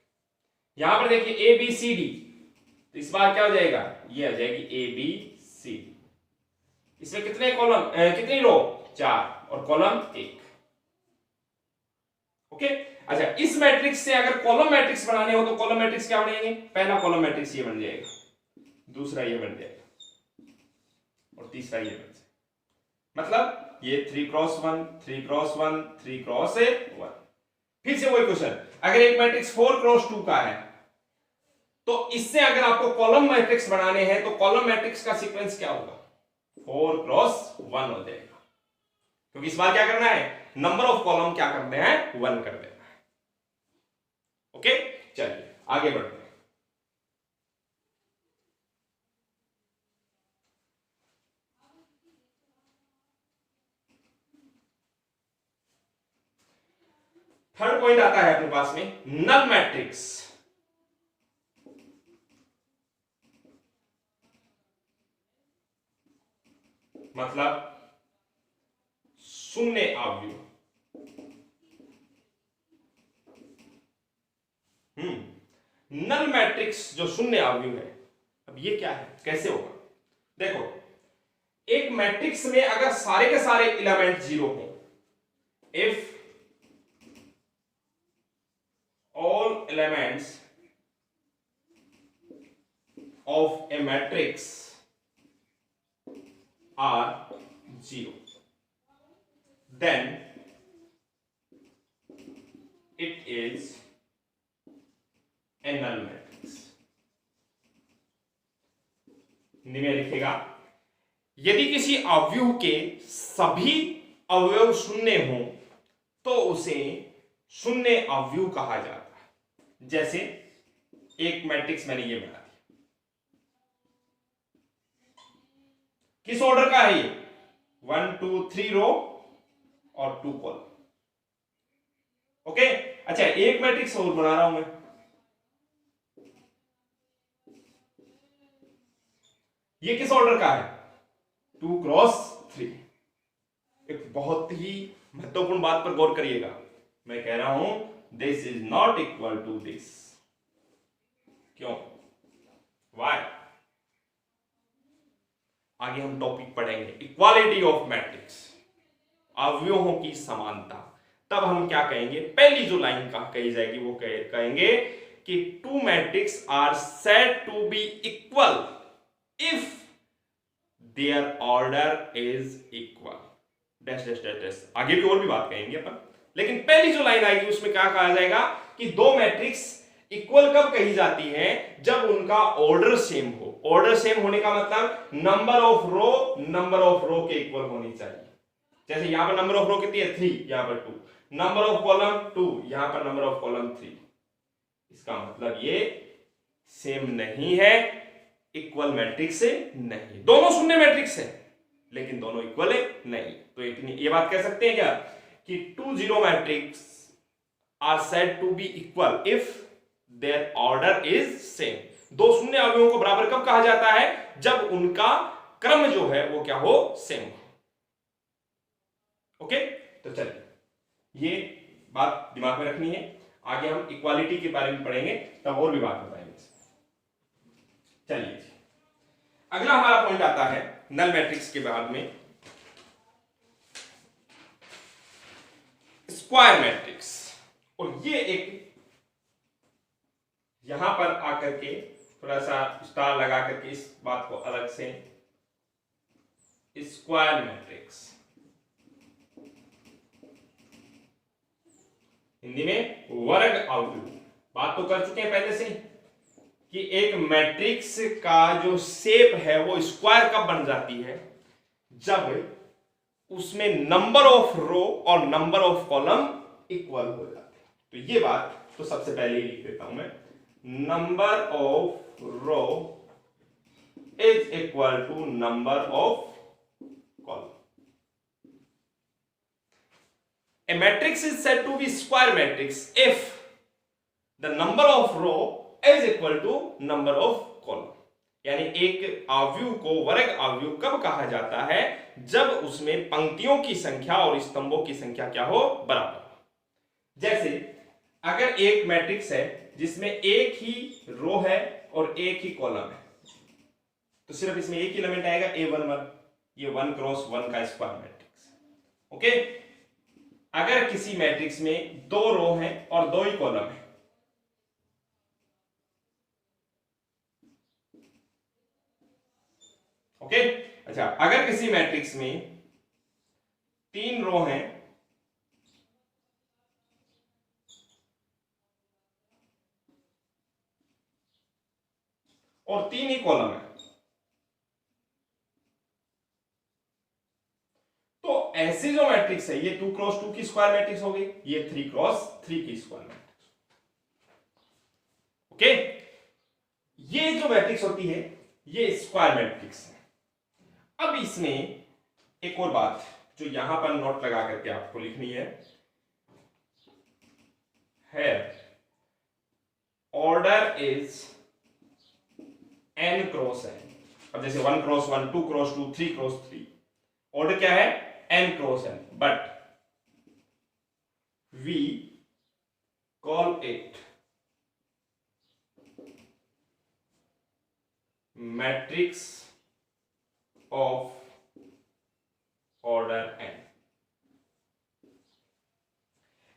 यहां पर देखिए ए बी सी डी, तो इस बार क्या हो जाएगा, ये आ जाएगी ए बी सी। इसमें कितने कॉलम, कितनी रो, 4, और कॉलम 1। ओके, अच्छा इस मैट्रिक्स से अगर कॉलम मैट्रिक्स बनाने हो तो कॉलम मैट्रिक्स क्या बनेंगे, पहला कॉलम मैट्रिक्स ये बन जाएगा, दूसरा ये बन जाएगा, और तीसरा ये बन जाएगा। मतलब ये 3x1 3x1 3x1। फिर से वही क्वेश्चन, अगर एक मैट्रिक्स 4x2 का है तो इससे अगर आपको कॉलम मैट्रिक्स बनाने हैं तो कॉलम मैट्रिक्स का सीक्वेंस क्या होगा, 4x1 हो जाएगा, क्योंकि इस बार क्या करना है, नंबर ऑफ कॉलम क्या करने हैं, 1 कर देना है। ओके, चलिए आगे बढ़ते हैं। थर्ड पॉइंट आता है अपने पास में नल मैट्रिक्स। मतलब शून्य अवयव। नल मैट्रिक्स जो शून्य अवयव है, अब ये क्या है, कैसे होगा, देखो एक मैट्रिक्स में अगर सारे के सारे एलिमेंट जीरो हो, if all elements of a matrix are zero, then it is a null matrix। Hindi में लिखेगा, यदि किसी अवयव के सभी अवयव शून्य हो तो उसे शून्य अवयव कहा जाता है। जैसे एक मैट्रिक्स मैंने ये बना दिया, किस ऑर्डर का है ये, 1 2 3 रो और 2 कॉलम। ओके, अच्छा एक मैट्रिक्स और बना रहा हूं मैं, ये किस ऑर्डर का है, 2x3। एक बहुत ही महत्वपूर्ण बात पर गौर करिएगा, मैं कह रहा हूं this is not equal to this. क्यों, वाई, आगे हम टॉपिक पढ़ेंगे इक्वालिटी ऑफ मैट्रिक्स, अवयवों की समानता। तब हम क्या कहेंगे, पहली जो लाइन कही जाएगी वो कहेंगे कि two matrix are said to be equal if their order is equal, dash dash dash dash. आगे भी और भी बात कहेंगे अपन, लेकिन पहली जो लाइन आएगी उसमें क्या कहा जाएगा कि दो मैट्रिक्स इक्वल कब कही जाती है, जब उनका ऑर्डर सेम हो। ऑर्डर सेम होने का मतलब नंबर ऑफ रो के इक्वल होनी चाहिए। जैसे यहां पर नंबर ऑफ रो कितनी है, 3, यहां पर 2, नंबर ऑफ कॉलम 2, यहां पर नंबर ऑफ कॉलम 3। इसका मतलब ये सेम नहीं है, इक्वल मैट्रिक्स से नहीं। दोनों शून्य मैट्रिक्स है लेकिन दोनों इक्वल है नहीं। तो इतनी ये बात कह सकते हैं क्या कि 2 0 matrix are said to be equal if their order is same. दो शून्य अवयवों को बराबर कब कहा जाता है, जब उनका क्रम जो है वो क्या हो, सेम हो। ओके, तो चलिए ये बात दिमाग में रखनी है, आगे हम इक्वालिटी के बारे में पढ़ेंगे तब और भी बात बताएंगे। चलिए अगला हमारा पॉइंट आता है नल मैट्रिक्स के बाद में स्क्वायर मैट्रिक्स। और ये एक यहां पर आकर के थोड़ा सा स्टार लगा करके इस बात को अलग से, स्क्वायर मैट्रिक्स हिंदी में वर्ग अवयव। बात तो कर चुके हैं पहले से कि एक मैट्रिक्स का जो शेप है वो स्क्वायर कब बन जाती है, जब उसमें नंबर ऑफ रो और नंबर ऑफ कॉलम इक्वल हो जाते हैं। तो ये बात तो सबसे पहले ही लिख देता हूं मैं, number of row is equal to number of column. A matrix is said to be square matrix if the number of row is equal to number of column। यानी एक अवयव को वर्ग अवयव कब कहा जाता है, जब उसमें पंक्तियों की संख्या और स्तंभों की संख्या क्या हो, बराबर हो। जैसे अगर एक मैट्रिक्स है जिसमें एक ही रो है और एक ही कॉलम है, तो सिर्फ इसमें एक ही एलिमेंट आएगा A11, ये 1x1 का स्क्वायर मैट्रिक्स। ओके, अगर किसी मैट्रिक्स में 2 रो हैं और 2 ही कॉलम है, ओके, अच्छा अगर किसी मैट्रिक्स में 3 रो हैं और 3 ही कॉलम है, तो ऐसे जो मैट्रिक्स है ये 2 क्रॉस 2 की स्क्वायर मैट्रिक्स हो गई, ये 3 क्रॉस 3 की स्क्वायर मैट्रिक्स। ओके, ये जो मैट्रिक्स होती है ये स्क्वायर मैट्रिक्स है। अब इसमें एक और बात जो यहां पर नोट लगा करके आपको लिखनी है, ऑर्डर इज n क्रॉस n। अब जैसे 1 क्रॉस 1, 2 क्रॉस 2, 3 क्रॉस 3, ऑर्डर क्या है n क्रॉस n, but we call it matrix of order n।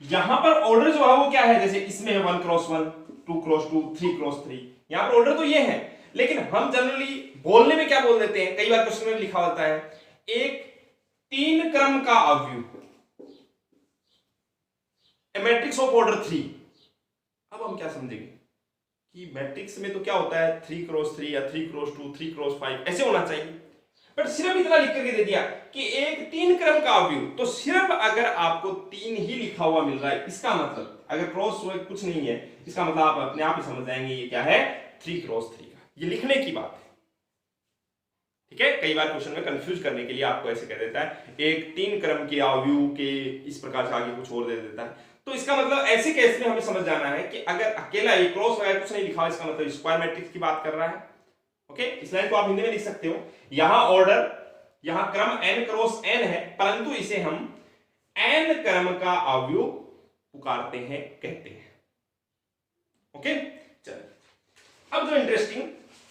यहां पर ऑर्डर जो है वो क्या है, जैसे इसमें है 1 क्रॉस 1, 2 क्रॉस 2, 3 क्रॉस 3, यहां पर ऑर्डर तो ये है, लेकिन हम जनरली बोलने में क्या बोल देते हैं, कई बार क्वेश्चन में लिखा होता है एक 3 क्रम का अवयव, मैट्रिक्स ऑफ ऑर्डर 3। अब हम क्या समझेंगे कि मैट्रिक्स में तो क्या होता है 3 क्रॉस 3 या 3 क्रॉस 2, 3 क्रॉस 5 ऐसे होना चाहिए, बट सिर्फ इतना लिख करके दे दिया कि एक 3 क्रम का अवयव। तो सिर्फ अगर आपको 3 ही लिखा हुआ मिल रहा है, इसका मतलब अगर क्रॉस कुछ नहीं है, इसका मतलब आप अपने आप ही समझ जाएंगे ये क्या है 3 क्रॉस 3 का, ये लिखने की बात है। ठीक है, कई बार क्वेश्चन में कंफ्यूज करने के लिए आपको ऐसे कह देता है एक 3 क्रम के अवयव के इस प्रकार से आगे कुछ और दे देता है। तो इसका मतलब ऐसे केस में हमें समझ जाना है कि अगर अकेला ये क्रॉस वगैरह कुछ नहीं लिखा हुआ, इसका मतलब स्क्वायर मैट्रिक्स की बात कर रहा है। ओके, इस लाइन को आप हिंदी में लिख सकते हो, यहां ऑर्डर, यहां क्रम n क्रॉस n है, परंतु इसे हम n क्रम का अवयव पुकारते हैं, कहते हैं। ओके, चलिए अब जो इंटरेस्टिंग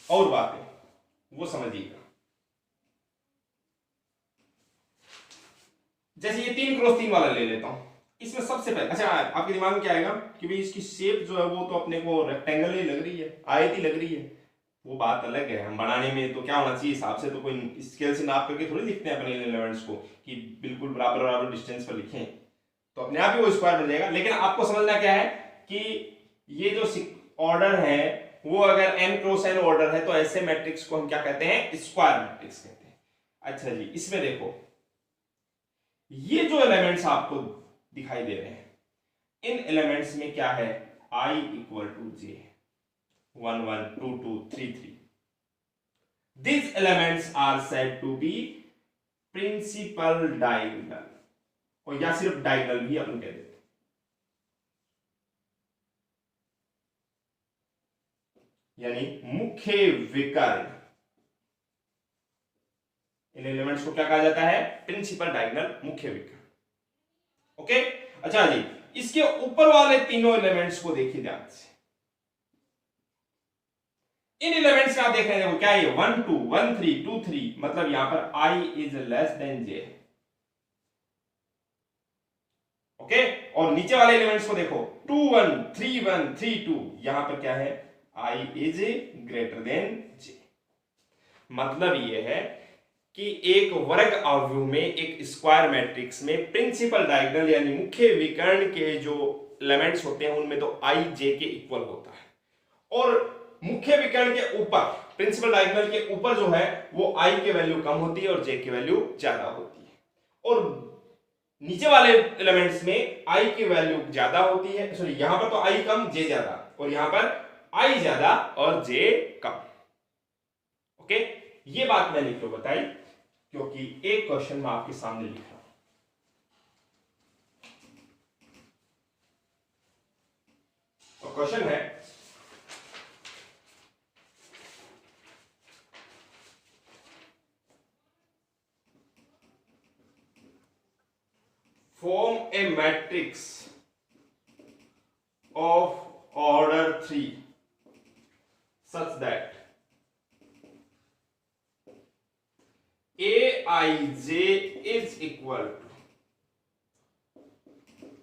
और बात है वो समझिएगा। जैसे ये 3 क्रॉस 3 वाला ले लेता हूं, इसमें सबसे पहले अच्छा आपके दिमाग में क्या आएगा कि भाई इसकी शेप जो है वो तो अपने को रेक्टेंगल ही लग रही है, आयत ही लग रही है, वो बात अलग है। हम बनाने में तो क्या होना चाहिए हिसाब से, तो कोई स्केल से नाप करके थोड़ी लिखते हैं अपने एलिमेंट्स को कि बिल्कुल बराबर बराबर डिस्टेंस पर लिखें, तो अपने आप ही वो स्क्वायर बन जाएगा। लेकिन आपको समझना क्या है कि ये जो ऑर्डर है वो अगर n क्रॉस n ऑर्डर है तो ऐसे मैट्रिक्स को हम क्या कहते हैं, स्क्वायर मैट्रिक्स कहते हैं। अच्छा जी, इसमें देखो ये जो एलिमेंट्स आपको दिखाई दे रहे हैं, इन एलिमेंट्स में क्या है I equal to J, 1 1 2 2 3 3। These elements are said to be principal diagonal, और या सिर्फ डायगोनल भी अपन कह देते हैं, यानी मुख्य विकर्ण। इन एलिमेंट्स को क्या कहा जाता है, प्रिंसिपल डायगोनल, मुख्य विकर्ण। ओके, अच्छा जी, इसके ऊपर वाले तीनों एलिमेंट्स को देखिए ध्यान से। इन एलिमेंट्स का आप देख रहे हैं क्या है, 1 2 1 3 2 3, मतलब यहां पर I is less than J। Okay, और नीचे वाले एलिमेंट्स को देखो 2 1 3 1 3 2, यहां पर क्या है I is greater than J। मतलब यह है कि एक वर्ग अवयव में, एक स्क्वायर मैट्रिक्स में प्रिंसिपल डायगोनल यानी मुख्य विकर्ण के जो एलिमेंट्स होते हैं उनमें तो I J के इक्वल होता है, और मुख्य विकर्ण के ऊपर, प्रिंसिपल डायगोनल के ऊपर जो है वो I की वैल्यू कम होती है और J की वैल्यू ज्यादा होती है, और नीचे वाले एलिमेंट्स में I की वैल्यू ज्यादा होती है, सॉरी यहां पर तो I कम J ज्यादा, और यहां पर I ज्यादा और J कम। ओके, ये बात मैंने क्यों बताई, क्योंकि एक क्वेश्चन मैं आपके सामने लिख रहा हूं, और क्वेश्चन है form a matrix of order 3 such that Aij is equal to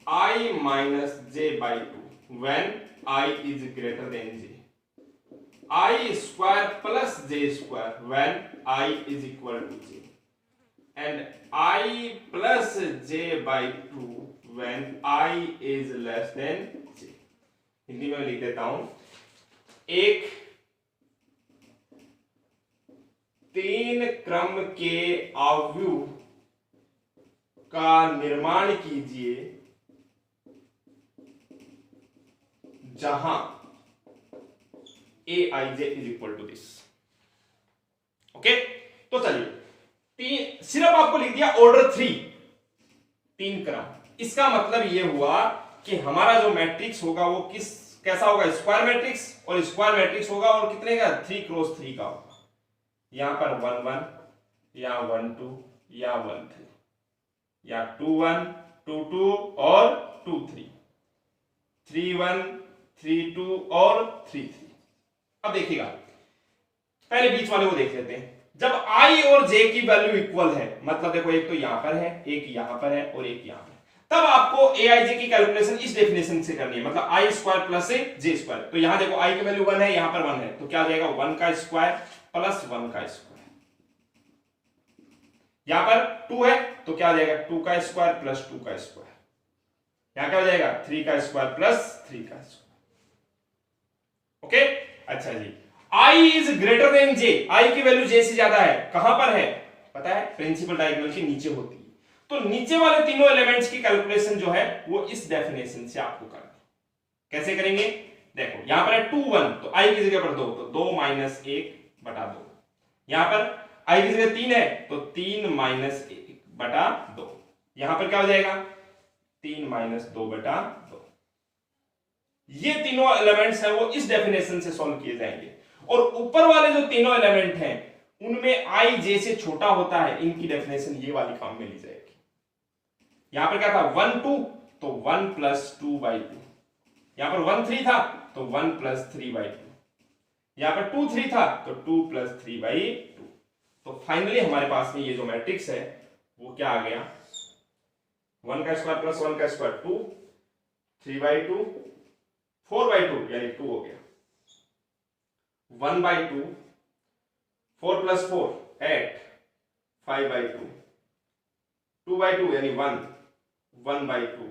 I minus j by 2 when I is greater than j, I square plus j square when I is equal to j, and I plus j by 2 when I is less than j। Hindi में लिख देता हूं, एक 3 क्रम के अवयव का निर्माण कीजिए जहां Aij is equal to this. Okay, तो चलिए सिर्फ आपको लिख दिया ऑर्डर 3, 3 क्रम। इसका मतलब यह हुआ कि हमारा जो मैट्रिक्स होगा वो कैसा होगा, स्क्वायर मैट्रिक्स, और स्क्वायर मैट्रिक्स होगा और कितने का, 3 क्रॉस 3 का होगा। यहां पर 1 1, या 1 2, या 1 3, या 2 1 2 2 और 2 3, 3 1 3 2 और 3 3। अब देखिएगा, पहले बीच वाले को देख लेते हैं। जब I और J की वैल्यू इक्वल है, मतलब देखो एक तो यहां पर है, एक यहां पर है और एक यहां पर, तब आपको Aij की कैलकुलेशन इस डेफिनेशन से करनी है, मतलब I square plus J square. तो यहां देखो I की वैल्यू 1 है, यहां पर 1 है, तो क्या आ जाएगा, 1 का स्क्वायर प्लस 1 का स्क्वायर। यहां पर 2 है तो क्या आ जाएगा, 2 का स्क्वायर प्लस 2 का स्क्वायर। यहां क्या हो जाएगा, 3 का स्क्वायर प्लस 3 का स्क्वायर। ओके, अच्छा जी, I is greater than J, I की वैल्यू J से ज्यादा है, कहां पर है पता है, प्रिंसिपल डायगोनल के नीचे होती है। तो नीचे वाले तीनों एलिमेंट्स की कैलकुलेशन जो है वो इस डेफिनेशन से आपको करनी है। कैसे करेंगे, देखो यहां पर है 2 1, तो I की जगह पर 2, तो 2 माइनस 1 बटा 2। यहां पर I की जगह 3 है, तो 3 माइनस 1 बटा 2। यहां पर क्या हो जाएगा, 3 माइनस 2 बटा 2। ये तीनों एलिमेंट्स हैं वो इस डेफिनेशन से सॉल्व किए जाएंगे। और ऊपर वाले जो तीनों एलिमेंट हैं उनमें I J से छोटा होता है, इनकी डेफिनेशन ये वाली काम में ली जाएगी। यहां पर क्या था, 1 2, तो 1 प्लस 2 बाई 2। यहां पर 1 3 था, तो 1 प्लस 3 बाई 2। यहां पर 2 3 था, तो 2 प्लस 3 बाई 2। तो फाइनली हमारे पास में ये जो मैट्रिक्स है वो क्या आ गया, 1 का स्क्वायर प्लस 1 का स्क्वायर 2, 3 बाई 2, 4 बाई 2 यानी 2 हो गया, 1 बाई 2, 4 प्लस 4 8, 5 बाई 2, 2 बाई 2 यानी 1, 1 बाई 2,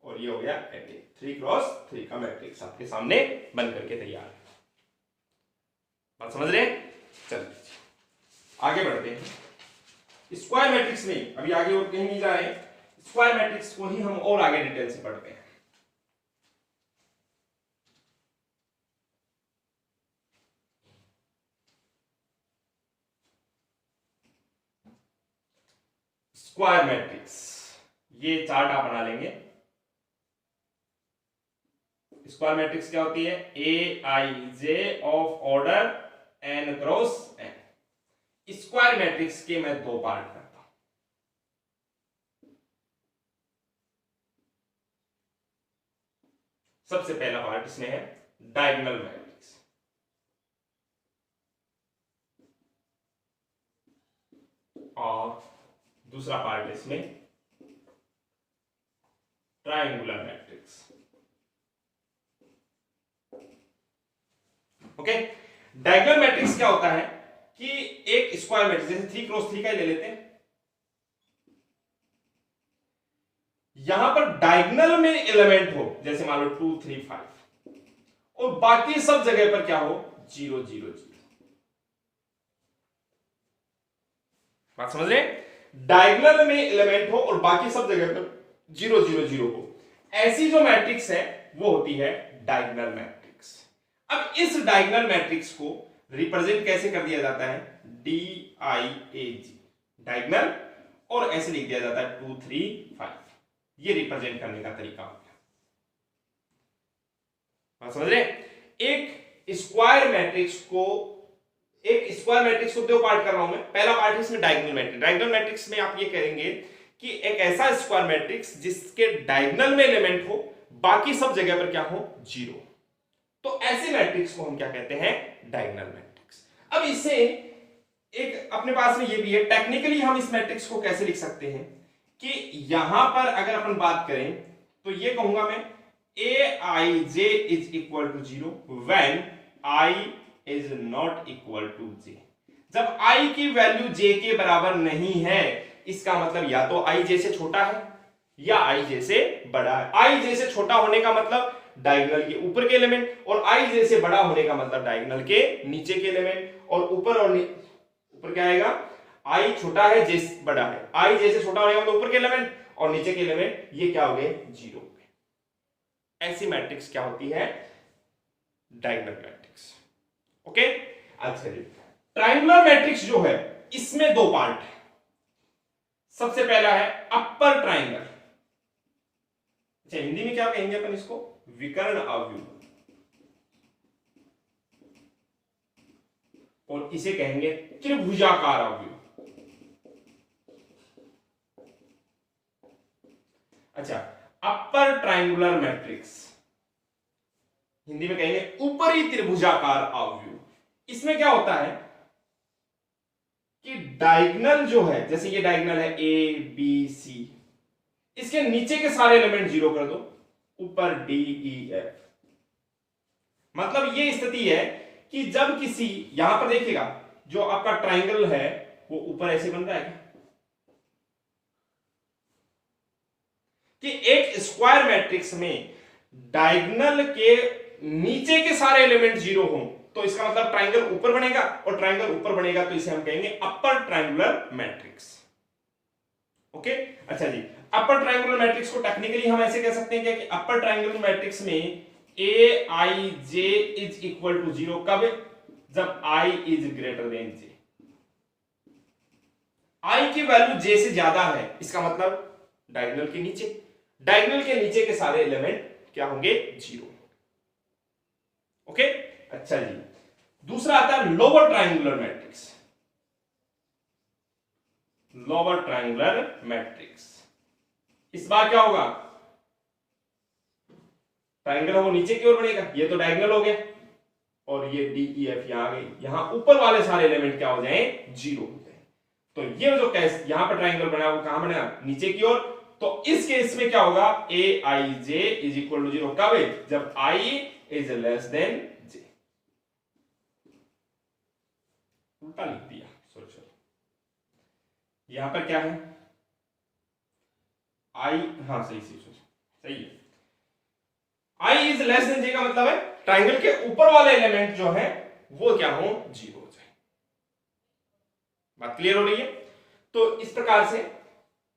और ये हो गया 18। 3 क्रॉस 3 का मैट्रिक्स आपके सामने बन करके तैयार है। बात समझ रहे हैं, चलिए आगे बढ़ते हैं। स्क्वायर मैट्रिक्स में अभी आगे और कहीं नहीं जा रहे हैं, स्क्वायर मैट्रिक्स को ही हम और आगे डिटेल से पढ़ते हैं। स्क्वायर मैट्रिक्स, ये चार्ट आप बना लेंगे। स्क्वायर मैट्रिक्स क्या होती है, Aij ऑफ ऑर्डर n क्रॉस n। स्क्वायर मैट्रिक्स के मैं 2 पार्ट करता हूं। सबसे पहला पार्ट इसमें है डायगोनल मैट्रिक्स, और दूसरा पार्ट इसमें triangular matrix. Okay, diagonal matrix क्या होता है कि एक स्क्वायर मैट्रिक्स, जैसे 3 क्रॉस 3 का ही ले लेते हैं, यहां पर डायगोनल में एलिमेंट हो, जैसे मान लो 2 3 5, और बाकी सब जगह पर क्या हो, 0 0 0। बात समझ रहे, डायगोनल में एलिमेंट हो और बाकी सब जगह पर 0 0 0 हो, ऐसी जो मैट्रिक्स है वो होती है डायगोनल मैट्रिक्स। अब इस डायगोनल मैट्रिक्स को रिप्रेजेंट कैसे कर दिया जाता है, DIAG डायगोनल, और ऐसे लिख दिया जाता है 2 3 5। ये रिप्रेजेंट करने का तरीका होता है। बात समझ रहे, एक स्क्वायर मैट्रिक्स को दो पार्ट कर रहा हूं मैं। पहला पार्ट है इसमें डायगोनल मैट्रिक्स। डायगोनल मैट्रिक्स में आप ये करेंगे कि एक ऐसा स्क्वायर मैट्रिक्स जिसके डायगोनल में एलिमेंट हो, बाकी सब जगह पर क्या हो, 0। तो ऐसे मैट्रिक्स को हम क्या कहते हैं, डायगोनल मैट्रिक्स। अब इसे एक अपने पास में ये भी है, टेक्निकली हम इस मैट्रिक्स को कैसे लिख सकते हैं कि यहां पर अगर अपन बात करें तो ये कहूंगा मैं Aij is equal to 0 when I is not equal to J। जब I की वैल्यू J के बराबर नहीं है इसका मतलब या तो i j से छोटा है या i j से बड़ा है। i j से छोटा होने का मतलब डायगोनल के ऊपर के एलिमेंट, और i j से बड़ा होने का मतलब डायगोनल के नीचे के एलिमेंट। और ऊपर और ऊपर क्या आएगा, i छोटा है j बड़ा है, i j से छोटा होने का मतलब ऊपर के एलिमेंट और नीचे के एलिमेंट ये क्या हो गए, जीरो हो गए। ऐसी मैट्रिक्स क्या होती है, डायगोनल मैट्रिक्स। ओके, अच्छा जी, ट्रायंगुलर मैट्रिक्स जो है इसमें दो पार्ट है। सबसे पहला है अपर ट्रायंगल, अच्छा हिंदी में क्या कहेंगे अपन इसको, विकर्ण अवयव, और इसे कहेंगे त्रिभुजाकार अवयव। अच्छा, अपर ट्रायंगुलर मैट्रिक्स हिंदी में कहेंगे ऊपरी त्रिभुजाकार अवयव। इसमें क्या होता है कि डायगोनल जो है, जैसे ये डायगोनल है ए बी सी, इसके नीचे के सारे एलिमेंट जीरो कर दो, ऊपर डी ई एफ। मतलब ये स्थिति है कि जब किसी, यहां पर देखिएगा जो आपका ट्रायंगल है वो ऊपर ऐसे बन रहा है कि एक स्क्वायर मैट्रिक्स में डायगोनल के नीचे के सारे एलिमेंट जीरो हो, तो इसका मतलब ट्रायंगल ऊपर बनेगा, और ट्रायंगल ऊपर बनेगा तो इसे हम कहेंगे अपर ट्रायंगुलर मैट्रिक्स। ओके, अच्छा जी, अपर ट्रायंगुलर मैट्रिक्स को टेक्निकली हम ऐसे कह सकते हैं कि अपर ट्रायंगुलर मैट्रिक्स में ए आई जे इज इक्वल टू जीरो, कब, जब आई इज ग्रेटर देन जे। आई की वैल्यू जे से ज्यादा है, इसका मतलब डायगोनल के नीचे, डायगोनल के नीचे के सारे एलिमेंट क्या होंगे, जीरो। ओके, अच्छा जी, दूसरा आता है lower triangular matrix. Lower triangular matrix, इस बार क्या होगा, ट्रायंगल है वो नीचे की ओर बनेगा, ये तो डायगोनल हो गया, और ये डी ई एफ यहां आ गई, यहां ऊपर वाले सारे एलिमेंट क्या हो जाए, जीरो हो जाए। तो ये जो कैस यहां पर ट्रायंगल बना वो कहां बना, नीचे की ओर। तो इस केस में क्या होगा, ए आई जे इज इक्वल टू जीरो, कब, जब आई इज लेस देन जे। उल्टा लिख दिया, सोचो यहां पर क्या है, आई, हाँ सही सही है, आई इज लेस देन जे का मतलब है ट्रायंगल के ऊपर वाले एलिमेंट जो है वो क्या हो, जीरो हो जाए। बात क्लियर हो रही है। तो इस प्रकार से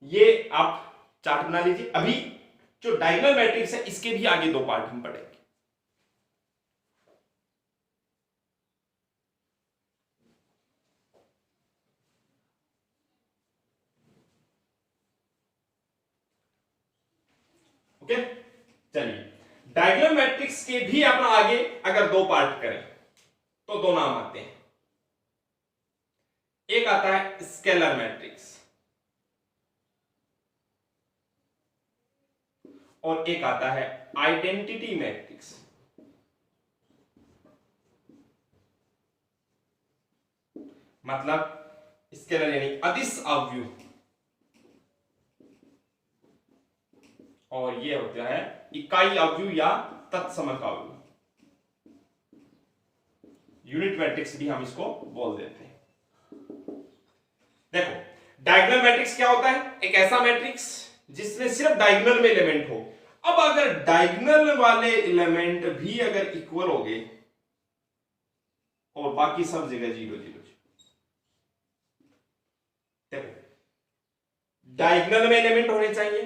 ये आप चार्ट बना लीजिए। अभी जो डायगोनल मैट्रिक्स है इसके भी आगे दो पार्ट हम पढ़ेंगे। ओके, चलिए, डायगोनल मैट्रिक्स के भी अपन आगे अगर दो पार्ट करें तो दो नाम आते हैं। एक आता है स्केलर मैट्रिक्स और एक आता है आइडेंटिटी मैट्रिक्स। मतलब स्केलर यानी अदिश अवयव, और ये होता है इकाई अवयव या तत्समक अवयव। यूनिट मैट्रिक्स भी हम इसको बोल देते हैं। देखो, डायगोनल मैट्रिक्स क्या होता है, एक ऐसा मैट्रिक्स जिसमें सिर्फ डायगोनल में एलिमेंट हो। अब अगर डायगोनल वाले एलिमेंट भी अगर इक्वल हो गए और बाकी सब जगह जीरो जीरो, देखो डायगोनल में एलिमेंट होने चाहिए,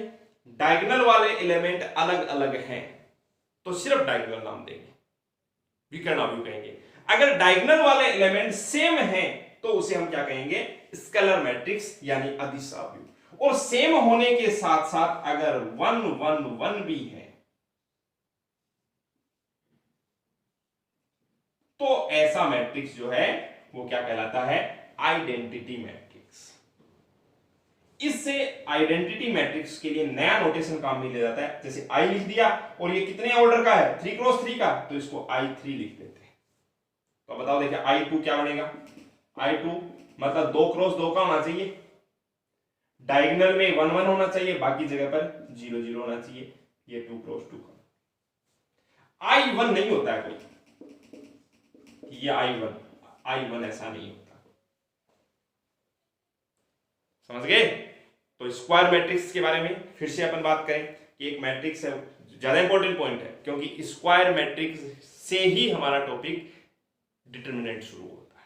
डायगोनल वाले एलिमेंट अलग अलग हैं तो सिर्फ डायगोनल नाम देंगे, विकर्ण अवयव कहेंगे। अगर डायगोनल वाले एलिमेंट सेम हैं तो उसे हम क्या कहेंगे, स्केलर मैट्रिक्स यानी अदिश अवयव। और सेम होने के साथ साथ अगर 1 1 1 भी है तो ऐसा मैट्रिक्स जो है वो क्या कहलाता है, आइडेंटिटी मैट्रिक्स। इससे आइडेंटिटी मैट्रिक्स के लिए नया नोटेशन काम में लिया जाता है। जैसे आई लिख दिया और ये कितने ऑर्डर का है, 3 क्रॉस 3 का, तो इसको I3 लिख देते हैं। तो बताओ, देखिए I2 क्या बनेगा, I2 मतलब 2 क्रॉस 2 का होना चाहिए, डायगोनल में 1 1 होना चाहिए, बाकी जगह पर 0 0 होना चाहिए, ये 2 क्रॉस 2 का। I1 नहीं होता है कोई, ये I1 ऐसा नहीं होता, समझ गए। तो स्क्वायर मैट्रिक्स के बारे में फिर से अपन बात करें कि एक मैट्रिक्स है, ज्यादा इंपॉर्टेंट पॉइंट है क्योंकि स्क्वायर मैट्रिक्स से ही हमारा टॉपिक डिटरमिनेंट शुरू होता है।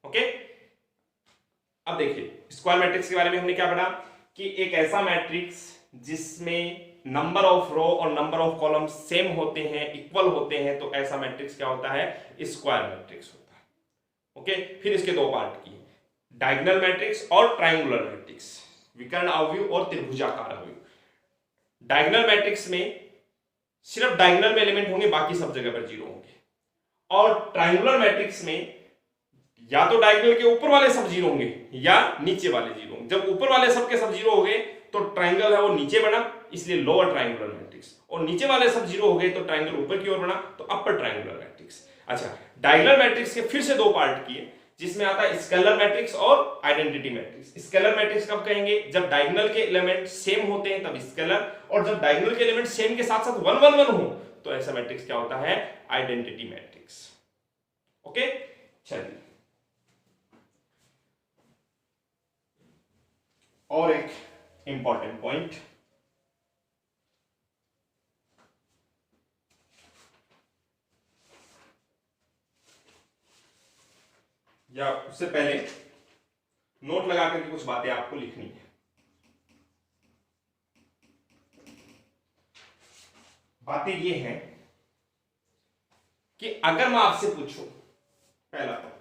ओके, अब देखिए स्क्वायर मैट्रिक्स के बारे में हमने क्या पढ़ा कि एक ऐसा मैट्रिक्स जिसमें नंबर ऑफ रो और नंबर ऑफ कॉलम सेम होते हैं, इक्वल होते हैं, तो ऐसा मैट्रिक्स क्या होता है? स्क्वायर मैट्रिक्स होता है। ओके, फिर इसके दो पार्ट किए, डायगोनल मैट्रिक्स और ट्रायंगुलर मैट्रिक्स, विकर्ण अवयव और त्रिभुजाकार अवयव। डायगोनल मैट्रिक्स में सिर्फ डायगोनल में एलिमेंट होंगे, बाकी सब जगह पर जीरो होंगे। और ट्रायंगुलर मैट्रिक्स में या तो डायगोनल के ऊपर वाले सब जीरो होंगे या नीचे वाले जीरो होंगे। जब ऊपर वाले सब के सब जीरो हो गए तो ट्रायंगल है वो नीचे बना, इसलिए लोअर ट्रायंगुलर मैट्रिक्स, और नीचे वाले सब जीरो हो गए तो ट्रायंगल ऊपर की ओर बना, तो अपर ट्रायंगुलर मैट्रिक्स। अच्छा, डायगोनल मैट्रिक्स के फिर से दो पार्ट किए, जिसमें आता है स्केलर मैट्रिक्स और आइडेंटिटी मैट्रिक्स। स्केलर मैट्रिक्स कब कहेंगे? जब डायगोनल के एलिमेंट सेम होते हैं तब स्केलर, और जब डायगोनल के एलिमेंट सेम के साथ साथ 1 1 1 हो तो ऐसा मैट्रिक्स क्या होता है? Identity matrix. ओके, चलिए और एक इंपॉर्टेंट पॉइंट, या उससे पहले नोट लगा करके कुछ बातें आपको लिखनी है। बातें ये हैं कि अगर मैं आपसे पूछूं, पहला point,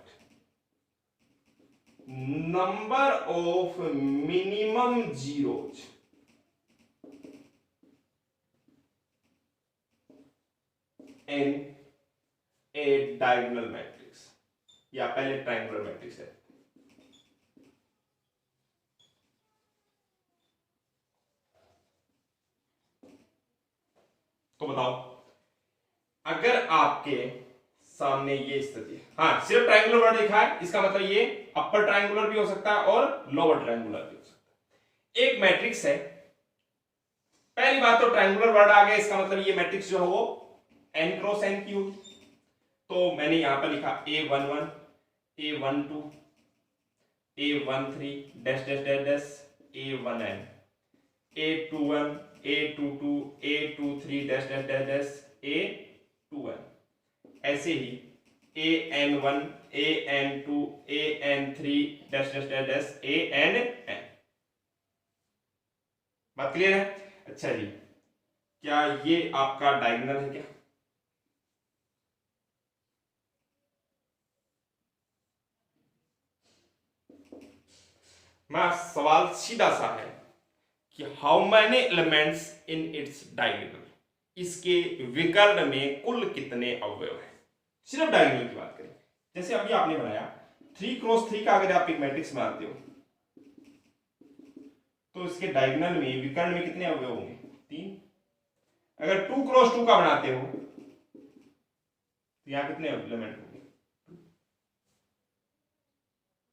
number of minimum zeros in a diagonal matrix, या पहले ट्रायंगुलर मैट्रिक्स है। तो बताओ, अगर आपके सामने ये स्थिति, हाँ सिर्फ ट्रायंगुलर वर्ड लिखा है, इसका मतलब ये अपर ट्रायंगुलर भी हो सकता है और लोअर ट्रायंगुलर भी हो सकता है। एक मैट्रिक्स है, पहली बात तो ट्रायंगुलर वर्ड आ गया, इसका मतलब ये मैट्रिक्स जो है वो n क्रॉस n की होगी। तो मैंने यहां पर लिखा A11, A12, A13 dash dash dash dash, A1n, A21, A22, A23 dash dash dash dash, A2n। ऐसे ही AN1, AN2, AN3 dash dash dash dash, ANn। बात क्लियर है? अच्छा जी, क्या ये आपका डायगोनल है क्या? मैं सवाल सीधा सा है कि how many elements in its diagonal, इसके विकर्ण में कुल कितने अवयव हैं? सिर्फ डायगोनल की बात करें, जैसे अभी आपने बनाया 3 क्रॉस 3 का, अगर आप एक मैट्रिक्स बनाते हो तो इसके डायगोनल में विकर्ण में कितने अवयव होंगे? 3। अगर 2 क्रॉस 2 का बनाते हो तो यहां कितने एलिमेंट होंगे?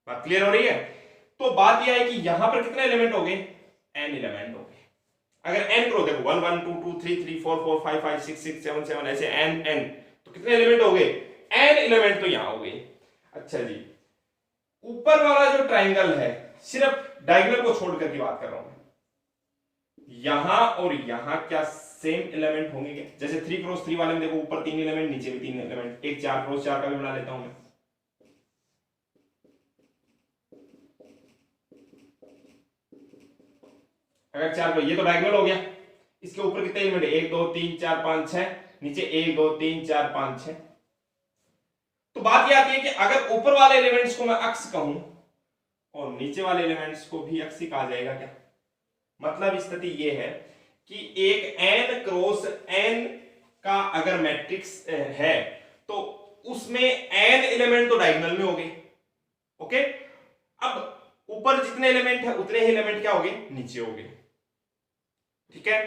बात क्लियर हो रही है? तो बात यह है कि यहां पर कितने एलिमेंट हो गए? n एलिमेंट हो गए। अगर n क्रॉस देखो 1 1 2 2 3 3 4 4 5 5 6 6 7 7 ऐसे n, तो कितने एलिमेंट हो गए? n एलिमेंट तो यहां हो गए। अच्छा जी, ऊपर वाला जो ट्रायंगल है, सिर्फ डायगोनल को छोड़ करके बात कर रहा हूं, यहां और यहां क्या सेम एलिमेंट होंगे क्या? जैसे 3 क्रॉस 3 वाले में देखो ऊपर 3 एलिमेंट, नीचे भी 3 एलिमेंट। एक 4 क्रॉस 4 का भी बना लेता हूं मैं। अगर 4 को, ये तो डायगोनल हो गया, इसके ऊपर कितने एलिमेंट है? 1 2 3 4 5 6, नीचे 1 2 3 4 5 6। तो बात यह आती है कि अगर ऊपर वाले एलिमेंट्स को मैं अक्ष कहूं और नीचे वाले एलिमेंट्स को भी अक्ष ही कहा जाएगा क्या? मतलब स्थिति यह है कि एक n क्रॉस n का अगर मैट्रिक्स है तो उसमें n एलिमेंट तो डायगोनल में हो गए। ओके, अब ऊपर जितने एलिमेंट है उतने ही एलिमेंट क्या हो गए? नीचे हो गए। ठीक है,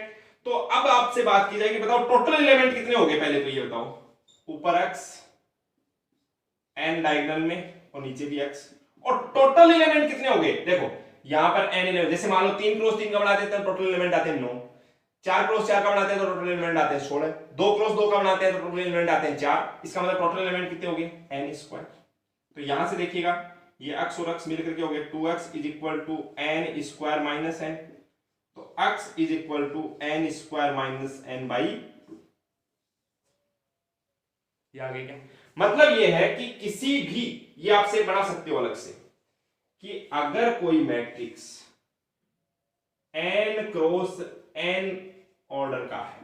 तो अब आपसे बात की जाएगी, बताओ टोटल एलिमेंट कितने हो गए? पहले तो ये बताओ, ऊपर x n डायगोनल में और नीचे भी x, और टोटल एलिमेंट कितने हो गए? देखो यहां पर n एलिमेंट, जैसे मान लो 3 क्रॉस 3 का बनाते हैं तो टोटल एलिमेंट आते हैं 9, 4 क्रॉस 4 का बनाते हैं तो टोटल एलिमेंट आते हैं 16, 2 क्रॉस 2 का बनाते हैं तो टोटल एलिमेंट आते हैं 4। इसका मतलब टोटल एलिमेंट कितने हो गए? n square. तो यहां से देखिएगा ये x और x मिलकर के हो गया 2x is equal to N square minus N, तो x is equal to N square minus N by 2। ये आगे क्या मतलब ये है कि किसी भी, ये आपसे बना सकते हो अलग से, कि अगर कोई मैट्रिक्स n क्रॉस n ऑर्डर का है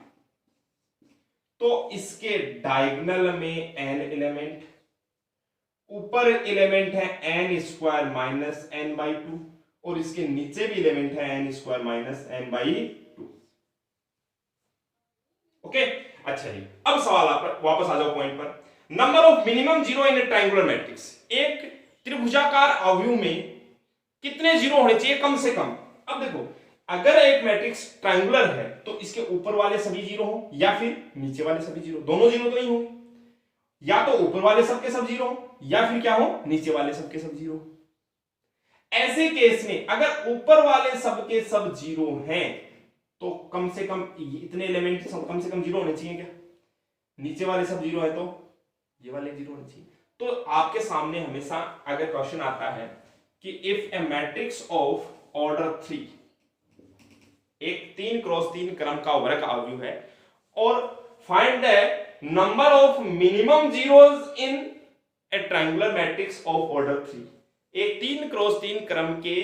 तो इसके डायगोनल में n एलिमेंट, ऊपर एलिमेंट है n square minus n by 2 और इसके नीचे भी एलिमेंट है n square minus n by 2। Okay, अच्छा जी, अब सवाल आप वापस आ जाओ पॉइंट पर। Number of minimum zero in A triangular matrix, एक त्रिभुजाकार अवयव में कितने जीरो होने चाहिए कम से कम। अब देखो, अगर एक मैट्रिक्स ट्रायंगुलर है तो इसके ऊपर वाले सभी जीरो हो या फिर नीचे वाले सभी जीरो, दोनों जीरो तो नहीं होंगे, या तो ऊपर वाले सबके सब जीरो हो या फिर क्या हो, नीचे वाले सबके सब जीरो। ऐसे केस में अगर ऊपर वाले सबके सब जीरो हैं तो कम से कम इतने एलिमेंट कम से कम जीरो होने चाहिए क्या, नीचे वाले सब जीरो है तो ये वाले जीरो होने चाहिए। तो आपके सामने हमेशा अगर क्वेश्चन आता है कि if A matrix of order 3, एक 3 क्रॉस 3 क्रम का वर्ग अवयव है, और find the number of minimum zeros in A triangular matrix of order 3, एक 3 क्रॉस 3 क्रम के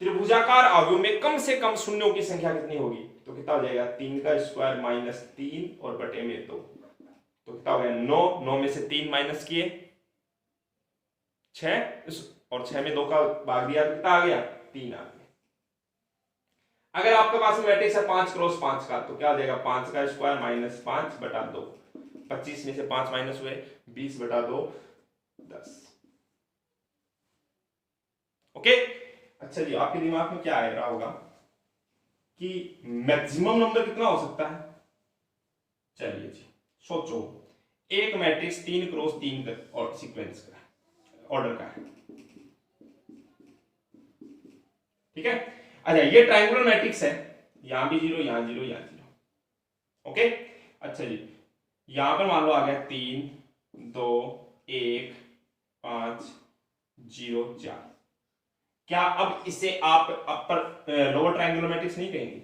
त्रिभुजाकार अवयव में कम से कम शून्यों की संख्या कितनी होगी, तो कितना हो जाएगा 3 का स्क्वायर माइनस 3 और बटे में 2, तो कितना हो गया 9, 9 में से 3 माइनस किए 6 और 6 में 2 का भाग दिया तो कितना आ गया 3 आ गया। अगर आपके पास में मैट्रिक्स है 5 क्रॉस 5 का तो क्या हो जाएगा 5 का स्क्वायर माइनस 5 बटा 2, 25 में से 5 माइनस हुए 20 बटा 2 10। ओके, अच्छा जी, आपके दिमाग में क्या आ रहा होगा कि मैक्सिमम नंबर कितना हो सकता है। चलिए जी सोचो, एक मैट्रिक्स 3 क्रॉस 3 और सीक्वेंस का ऑर्डर का है, ठीक है। अच्छा, ये ट्रायंगुलर मैट्रिक्स है, यहां भी जीरो, यहां जीरो, यहां जीरो। ओके, अच्छा जी, यहां पर मान लो आ गया 3 2 1 5 0 4। क्या अब इसे आप अपर लोअर ट्रायंगुलर मैट्रिक्स नहीं कहेंगे?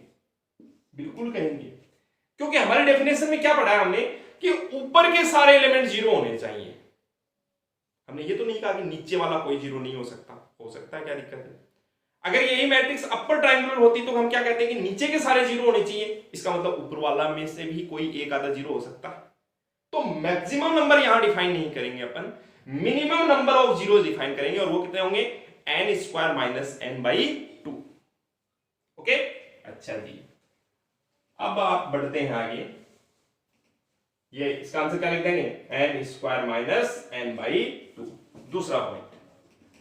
बिल्कुल कहेंगे, क्योंकि हमारे डेफिनेशन में क्या पढ़ा है हमने कि ऊपर के सारे एलिमेंट जीरो होने चाहिए। हमने ये तो नहीं कहा कि नीचे वाला कोई जीरो नहीं हो सकता, हो सकता है, क्या दिक्कत है। अगर यही मैट्रिक्स अपर ट्रायंगुलर होती तो हम क्या कहते हैं कि नीचे के सारे जीरो होने चाहिए, इसका मतलब ऊपर वाला में से भी कोई एक आधा जीरो हो सकता है। तो मैक्सिमम नंबर यहां डिफाइन नहीं करेंगे अपन, minimum number of zero define करेंगे, और वो कितने होंगे n square minus n by 2। Okay, अच्छा जी, अब आप बढ़ते हैं आगे, ये इसका आंसर क्या लिख देंगे n square minus n by 2। दूसरा point,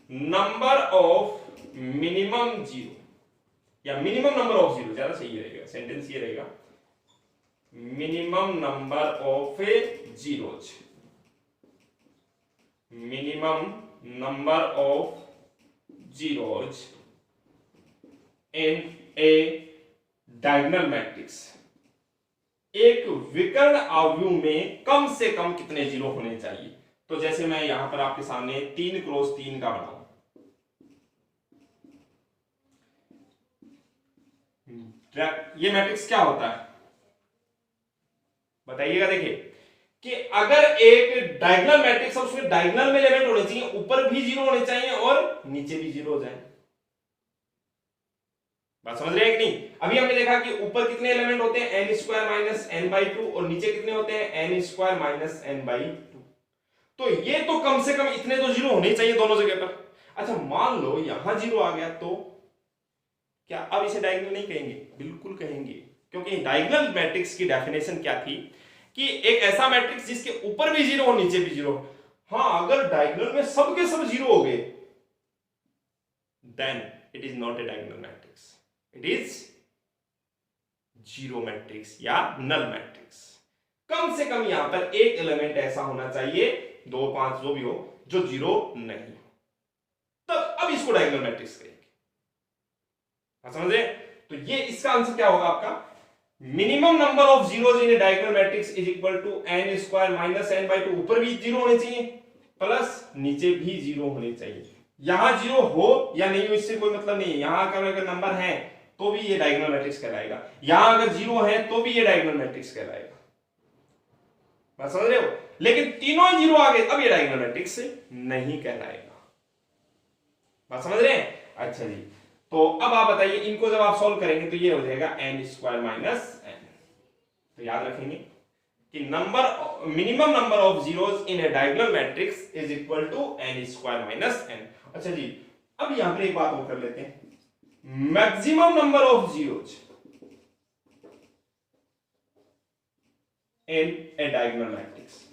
number of minimum zero या मिनिमम नंबर ऑफ जीरो, ज्यादा सही रहेगा, सेंटेंस ये रहेगा minimum number of zeros, minimum number of zeros in a diagonal matrix, एक विकर्ण अवयव में कम से कम कितने जीरो होने चाहिए। तो जैसे मैं यहां पर आपके सामने 3 क्रॉस 3 का बनाऊं, ये मैट्रिक्स क्या होता है बताइएगा। देखिए कि अगर एक डायगोनल मैट्रिक्स है उसमें डायगोनल में एलिमेंट होने चाहिए, ऊपर भी जीरो होने चाहिए और नीचे भी जीरो हो जाए। बात समझ रहे हैं कि नहीं? अभी हमने देखा कि ऊपर कितने एलिमेंट होते हैं n square minus n by 2 और नीचे कितने होते हैं n square minus n by 2। तो ये तो कम से कम इतने तो जीरो होने चाहिए दोनों जगह पर। अच्छा, मान लो यहां जीरो आ गया तो क्या अब इसे डायगोनल नहीं कहेंगे? बिल्कुल कहेंगे, क्योंकि डायगोनल मैट्रिक्स की डेफिनेशन क्या थी कि एक ऐसा मैट्रिक्स जिसके ऊपर भी जीरो और नीचे भी जीरो। हाँ, अगर डायगोनल में सबके सब जीरो हो गए then it is not a diagonal matrix, it is zero matrix या नल मैट्रिक्स। कम से कम यहां पर एक एलिमेंट ऐसा होना चाहिए, 2 5 जो भी हो, जो जीरो नहीं हो, तब अब इसको डायगोनल मैट्रिक्स कहेंगे। समझे? तो ये इसका आंसर क्या होगा आपका, minimum number of zeros in a diagonal matrix is equal to n square minus n by 2। ऊपर भी जीरो होने चाहिए प्लस नीचे भी जीरो होने चाहिए, यहां 0 हो या नहीं हो इससे कोई मतलब नहीं है, यहां अगर नंबर है तो भी ये डायगोनल मैट्रिक्स कहलाएगा, यहां अगर 0 है तो भी ये डायगोनल मैट्रिक्स कहलाएगा। बात समझ रहे हो? लेकिन तीनों ही 0 आ गए अब ये डायगोनल मैट्रिक्स नहीं कहलाएगा। बात समझ रहे हैं? अच्छा जी, तो अब आप बताइए, इनको जब आप सॉल्व करेंगे तो ये हो जाएगा n स्क्वायर माइनस n। तो याद रखेंगे कि minimum number of zeros in a diagonal matrix is equal to n square minus n। अच्छा जी, अब यहां पर एक बात और कर लेते हैं, maximum number of zeros in a diagonal matrix.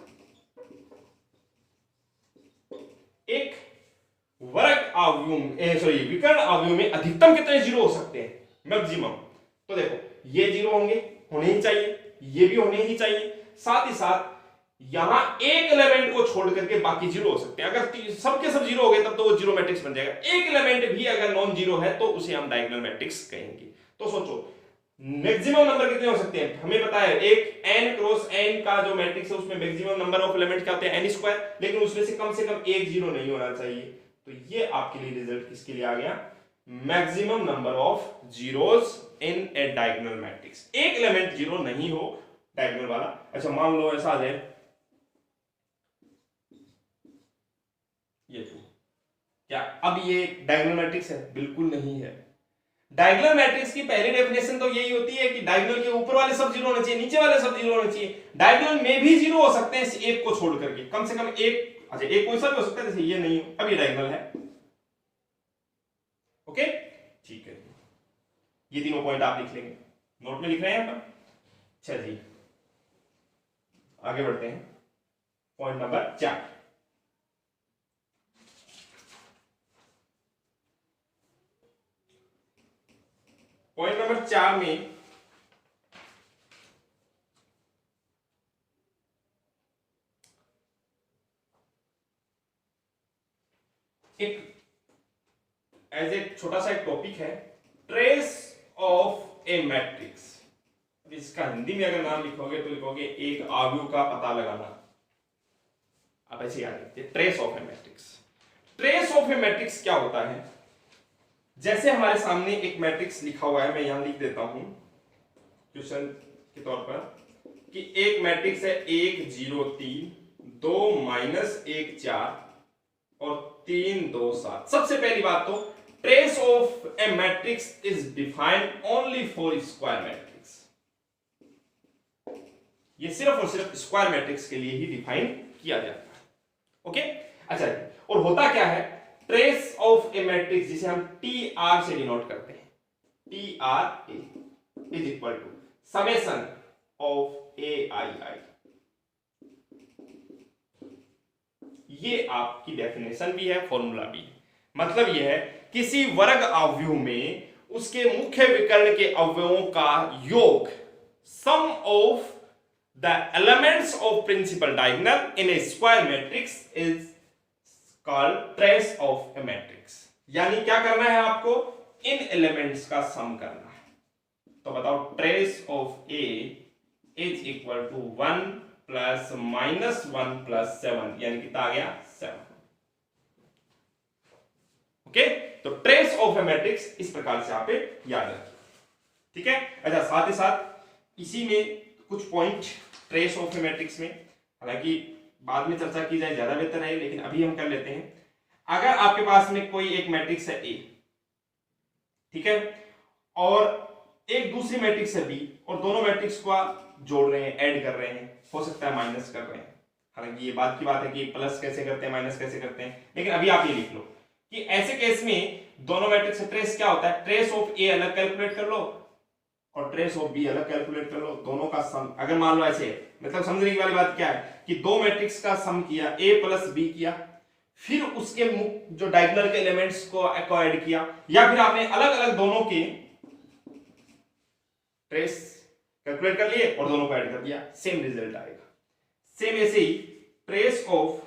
एक वर्ग आव्यूह विकर्ण आव्यूह में अधिकतम कितने जीरो हो सकते हैं? मैक्सिमम। तो देखो, ये जीरो होने ही चाहिए, ये भी होने ही चाहिए, साथ ही साथ यहां एक एलिमेंट को छोड़ करके बाकी जीरो हो सकते हैं। अगर सबके सब जीरो हो गए तब तो वो जीरो मैट्रिक्स बन जाएगा। एक एलिमेंट भी अगर नॉन जीरो है तो उसे हम डायगोनल मैट्रिक्स कहेंगे। तो सोचो मैक्सिमम नंबर कितने हो सकते हैं? हमें पता है एक n क्रॉस n का जो मैट्रिक्स है उसमें मैक्सिमम नंबर ऑफ एलिमेंट क्या होते हैं? n square. लेकिन उसमें से कम एक जीरो नहीं होना चाहिए। तो ये आपके लिए रिजल्ट किसके लिए आ गया? Maximum number of zeros in a diagonal matrix. एक एलिमेंट जीरो नहीं हो डायगोनल वाला। अच्छा, मान लो ऐसा आ जाए ये टू, क्या अब ये डायगोनल मैट्रिक्स है? बिल्कुल नहीं है। डायगोनल मैट्रिक्स की पहली डेफिनेशन तो यही होती है कि डायगोनल के ऊपर वाले सब जीरो होने चाहिए, नीचे वाले सब जीरो होने चाहिए। डायगोनल में भी जीरो हो सकते हैं एक को छोड़ करके, कम से कम एक। अच्छा, एक कोई सा भी हो सकता है, जैसे ये नहीं हो, अब ये डायगोनल है। ओके, ठीक है, ये तीनों पॉइंट आप लिख लेंगे, नोट में लिख रहे हैं यहां पर। अच्छा जी, आगे बढ़ते हैं, पॉइंट नंबर 4। पॉइंट नंबर 4 में एक एज एक छोटा सा एक टॉपिक है, ट्रेस ऑफ ए मैट्रिक्स। इसका हिंदी में अगर नाम लिखोगे तो लिखोगे एक आव्यूह का पता लगाना। आप ऐसे याद रखिए, trace of A matrix. Trace of A matrix क्या होता है? जैसे हमारे सामने एक मैट्रिक्स लिखा हुआ है, मैं यहां लिख देता हूं क्वेश्चन के तौर पर कि एक मैट्रिक्स है 1 0 3 2 -1 4 और 3 2 7। सबसे पहली बात तो trace of A matrix is defined only for square matrix. ये सिर्फ और सिर्फ स्क्वायर मैट्रिक्स के लिए ही डिफाइन किया जाता है। ओके, अच्छा, और होता क्या है? ट्रेस ऑफ ए मैट्रिक्स जिसे हम TR से डिनोट करते हैं, TRA is equal to summation of AII। ये आपकी डेफिनेशन भी है, फॉर्मूला भी है। मतलब यह है किसी वर्ग आव्यूह में उसके मुख्य विकर्ण के अवयवों का योग, sum of the elements of principal diagonal in a square matrix is called trace of A matrix. यानी क्या करना है आपको? इन एलिमेंट्स का सम करना है। तो बताओ, trace of A is equal to 1 plus -1 plus 7, यानी कितना आ गया? 7। ओके, तो ट्रेस ऑफ ए मैट्रिक्स इस प्रकार से आप याद रखिए, ठीक है। अच्छा, साथ ही साथ इसी में कुछ point trace of A matrix में, हालांकि बाद में चर्चा की जाए ज्यादा बेहतर है, लेकिन अभी हम कर लेते हैं। अगर आपके पास में कोई एक मैट्रिक्स है A, ठीक है, और एक दूसरी मैट्रिक्स है B, और दोनों मैट्रिक्स को जोड़ रहे हैं, ऐड कर रहे हैं, हो सकता है माइनस कर रहे हैं। हालांकि ये बात की बात है कि प्लस कैसे करते हैं, माइनस कैसे करते हैं, लेकिन अभी आप ये लिख लो कि ऐसे केस में दोनों मैट्रिक्स का ट्रेस क्या होता है? ट्रेस ऑफ A अलग कैलकुलेट कर लो और ट्रेस ऑफ B अलग कैलकुलेट कर लो, दोनों का सम। अगर मान लो ऐसे, मतलब समझने की वाली बात क्या है कि दो मैट्रिक्स का सम किया, A प्लस B किया, फिर उसके जो डायगोनल के एलिमेंट्स को ऐड किया, या फिर आपने अलग अलग दोनों के ट्रेस कैलकुलेट कर लिए और दोनों को ऐड कर दिया, सेम रिजल्ट आएगा। सेम ऐसे ही ट्रेस ऑफ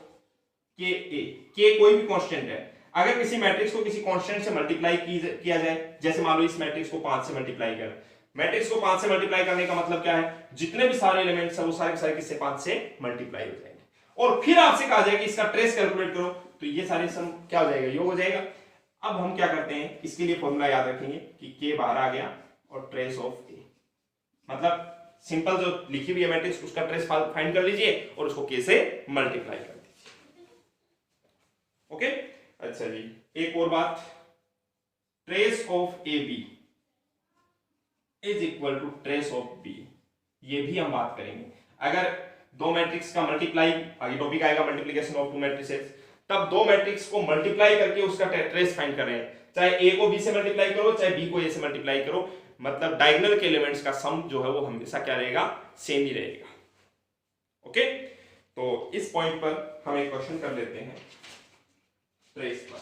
के कोई भी कांस्टेंट है, अगर किसी मैट्रिक्स को किसी कांस्टेंट से मल्टीप्लाई किया जाए, जैसे मान लो इस मैट्रिक्स को 5 से मल्टीप्लाई कर, मैट्रिक्स को 5 से मल्टीप्लाई करने का मतलब क्या है? जितने भी सारे एलिमेंट्स हैं वो सारे के सारे किससे? 5 से मल्टीप्लाई हो जाएंगे। और फिर आपसे कहा जाए कि इसका ट्रेस कैलकुलेट करो, तो ये सारे सम क्या हो जाएगा, योग हो जाएगा। अब हम क्या करते हैं, इसके लिए फॉर्मूला याद रखेंगे कि के बाहर आ गया और ट्रेस ऑफ ए, मतलब सिंपल जो लिखी हुई है मैट्रिक्स उसका ट्रेस फाइंड कर लीजिए और उसको के से मल्टीप्लाई कर दीजिए। ओके, अच्छा जी, एक और बात, trace of A B is equal to trace of B, ये भी हम बात करेंगे। अगर दो मैट्रिक्स का मल्टीप्लाई, आगे टॉपिक आएगा मल्टीप्लिकेशन ऑफ टू मैट्रिसेस, तब दो मैट्रिक्स को मल्टीप्लाई करके उसका ट्रेस फाइंड कर रहे हैं, चाहे ए को बी से मल्टीप्लाई करो चाहे बी को ए से मल्टीप्लाई करो, मतलब डायगोनल के एलिमेंट्स का सम जो है वो हमेशा क्या रहेगा, सेम ही रहेगा। ओके, तो इस पॉइंट पर हम एक क्वेश्चन कर लेते हैं ट्रेस पर।